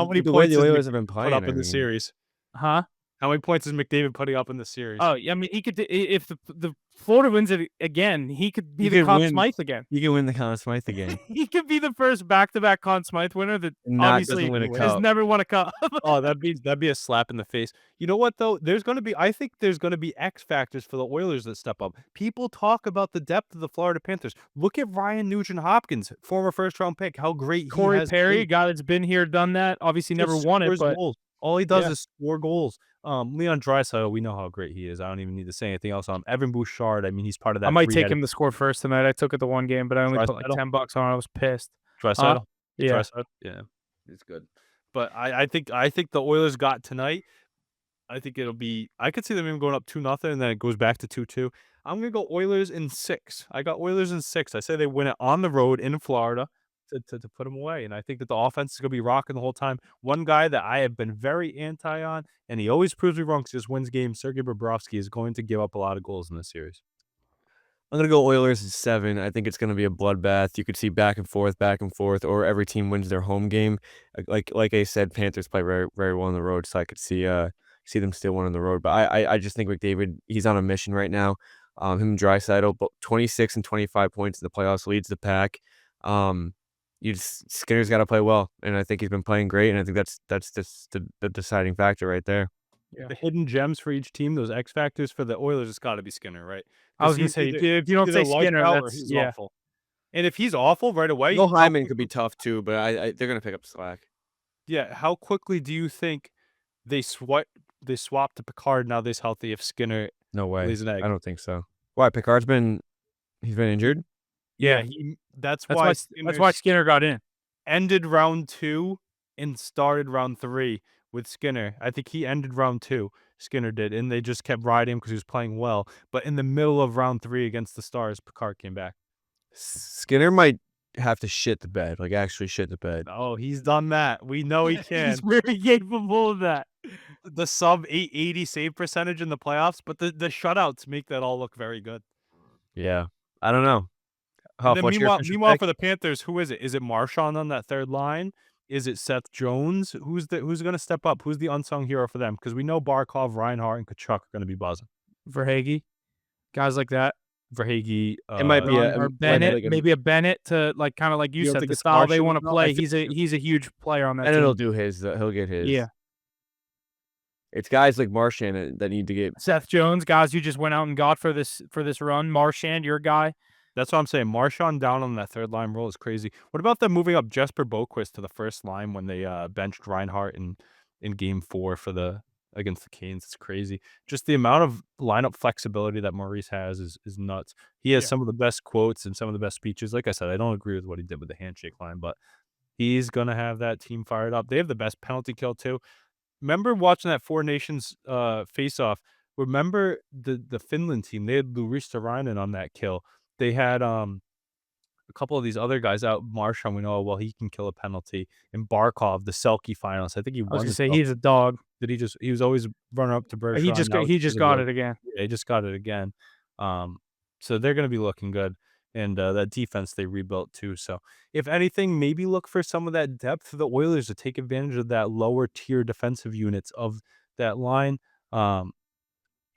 S2: many
S3: the way
S2: points
S3: the
S2: does
S3: Oilers have been
S2: put
S3: playing
S2: up in the series?
S1: Huh?
S2: How many points is McDavid putting up in this series?
S1: Oh, I mean, he could if the Florida wins it again, he could be
S3: He
S1: the
S3: could
S1: Conn
S3: win.
S1: Smythe again.
S3: You can win the Conn Smythe again.
S1: He could be the first back-to-back Conn Smythe winner that
S3: Not doesn't
S1: obviously
S3: win a
S1: has
S3: cup.
S1: never won a cup.
S2: Oh, that'd be a slap in the face. You know what though? I think there's gonna be X factors for the Oilers that step up. People talk about the depth of the Florida Panthers. Look at Ryan Nugent-Hopkins, former first-round pick. How great he
S1: Corey
S2: has
S1: Perry,
S2: been.
S1: guy that's been here, done that. Obviously, never
S2: Just
S1: won it,
S2: scores
S1: but
S2: goals. All he does
S1: yeah.
S2: is score goals. Leon Draisaitl, we know how great he is. I don't even need to say anything else on him. Evan Bouchard, I mean, he's part of that
S1: I might take
S2: three-headed
S1: him to score first tonight. I took it the one game, but I only put like
S2: Draisaitl?
S1: $10 on it. I was pissed.
S2: Draisaitl?
S1: Yeah.
S2: Draisaitl? Yeah. It's good. But I think the Oilers got tonight. I think I could see them even going up 2-0, and then it goes back to 2-2. I'm gonna go Oilers in 6. I got Oilers in 6. I say they win it on the road in Florida to put them away, and I think that the offense is gonna be rocking the whole time. One guy that I have been very anti on, and he always proves me wrong because he just wins games, Sergei Bobrovsky is going to give up a lot of goals in this series.
S3: I'm gonna go Oilers in 7. I think it's gonna be a bloodbath. You could see back and forth, or every team wins their home game. Like I said, Panthers play very, very well on the road, so I could see them still win on the road. But I just think McDavid, he's on a mission right now. Him and Draisaitl, 26 and 25 points in the playoffs, leads the pack. Skinner's got to play well, and I think he's been playing great, and I think that's just the deciding factor right there.
S1: Yeah.
S2: The hidden gems for each team, those X factors for the Oilers, it's got to be Skinner, right?
S1: I was gonna say if you don't say Skinner, that's
S2: awful. And if he's awful right away,
S3: No, Hyman could be tough too, but they're gonna pick up slack.
S2: Yeah, how quickly do you think they swap to Picard now that he's healthy if Skinner
S3: No way.
S2: lays an egg?
S3: I don't think so. Why? Picard's been injured.
S1: Yeah,
S2: that's
S1: why Skinner got in.
S2: Ended round 2 and started round 3 with Skinner. I think he ended round 2. Skinner did, and they just kept riding him because he was playing well. But in the middle of round 3 against the Stars, Picard came back.
S3: Skinner might have to shit the bed, like actually shit the bed.
S2: Oh, he's done that. We know he can.
S1: He's very capable of that.
S2: The sub 880 save percentage in the playoffs, but the shutouts make that all look very good.
S3: Yeah, I don't know.
S2: And then meanwhile, for the Panthers, who is it? Is it Marchand on that third line? Is it Seth Jones? Who's going to step up? Who's the unsung hero for them? Because we know Barkov, Reinhart, and Tkachuk are going to be buzzing.
S1: Verhaeghe, guys like that.
S2: Verhaeghe,
S3: it might be
S1: or Bennett, maybe a Bennett to kind of like you said, the style they want to play. He's a huge player on that team.
S3: And he'll do his. He'll get his.
S1: Yeah.
S3: It's guys like Marchand that need to get
S1: Seth Jones, guys you just went out and got for this run. Marchand, your guy.
S2: That's what I'm saying. Marchand down on that third line role is crazy. What about them moving up Jesper Boquist to the first line when they benched Reinhart in Game 4 against the Canes? It's crazy. Just the amount of lineup flexibility that Maurice has is nuts. He has some of the best quotes and some of the best speeches. Like I said, I don't agree with what he did with the handshake line, but he's gonna have that team fired up. They have the best penalty kill too. Remember watching that Four Nations face-off? Remember the Finland team? They had Luristarinen on that kill. They had a couple of these other guys out. Marchand, we know well he can kill a penalty. And Barkov, the Selke finals. I think he won.
S1: I was gonna say he's a dog.
S2: He was always runner up to Bergeron.
S1: He just got it again.
S2: Yeah, he just got it again. So they're gonna be looking good. And that defense they rebuilt too. So if anything, maybe look for some of that depth for the Oilers to take advantage of that lower tier defensive units of that line. How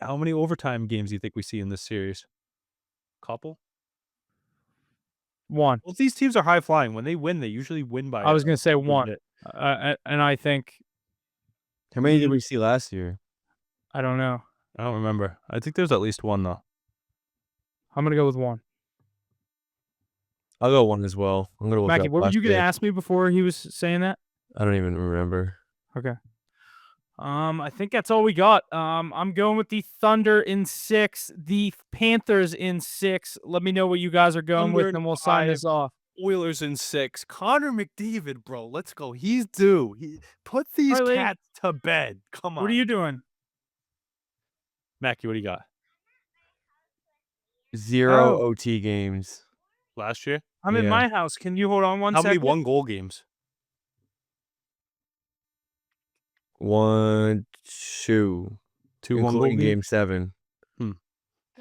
S2: many overtime games do you think we see in this series? Couple?
S1: 1.
S2: Well, these teams are high flying. When they win, they usually win by.
S1: I was gonna say 1.
S2: bit.
S1: And I think.
S3: How many did we see last year?
S1: I don't know.
S2: I don't remember. I think there's at least 1 though.
S1: I'm gonna go with 1.
S3: I'll go 1 as well. I'm gonna look
S1: Mackie,
S3: up
S1: what were
S3: last
S1: you gonna
S3: year.
S1: ask me before he was saying that?
S3: I don't even remember.
S1: Okay. I think that's all we got. I'm going with the Thunder in 6, the Panthers in 6. Let me know what you guys are going
S2: Thunder
S1: with, and we'll sign this off.
S2: Oilers in 6. Connor McDavid, bro. Let's go. He's due. Put these cats to bed. Come on.
S1: What are you doing?
S2: Mackie, what do you got?
S3: 0 OT games.
S2: Last year?
S1: I'm in my house. Can you hold on one second?
S2: How many 1-goal games?
S3: 1, 2.
S2: 2 1-goal
S3: including
S2: games?
S3: Game 7.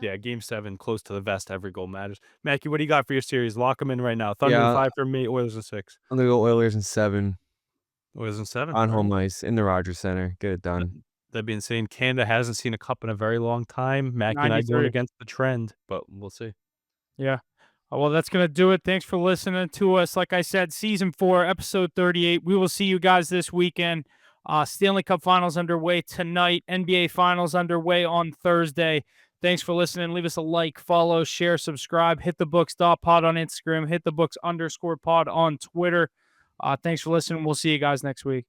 S2: Yeah, Game 7, close to the vest. Every goal matters. Mackie, what do you got for your series? Lock them in right now. Thunder in 5 for me. Oilers in 6.
S3: I'm gonna go Oilers in 7
S2: Oilers in 7.
S3: on home ice in the Rogers Center. Get it done.
S2: That'd be insane. Canada hasn't seen a cup in a very long time. Mackie and I going
S1: 93.
S2: against the trend, but we'll see.
S1: Yeah. Well, that's going to do it. Thanks for listening to us. Like I said, season 4, episode 38. We will see you guys this weekend. Stanley Cup Finals underway tonight. NBA Finals underway on Thursday. Thanks for listening. Leave us a like, follow, share, subscribe. HitTheBooks.pod on Instagram. HitTheBooks_pod on Twitter. Thanks for listening. We'll see you guys next week.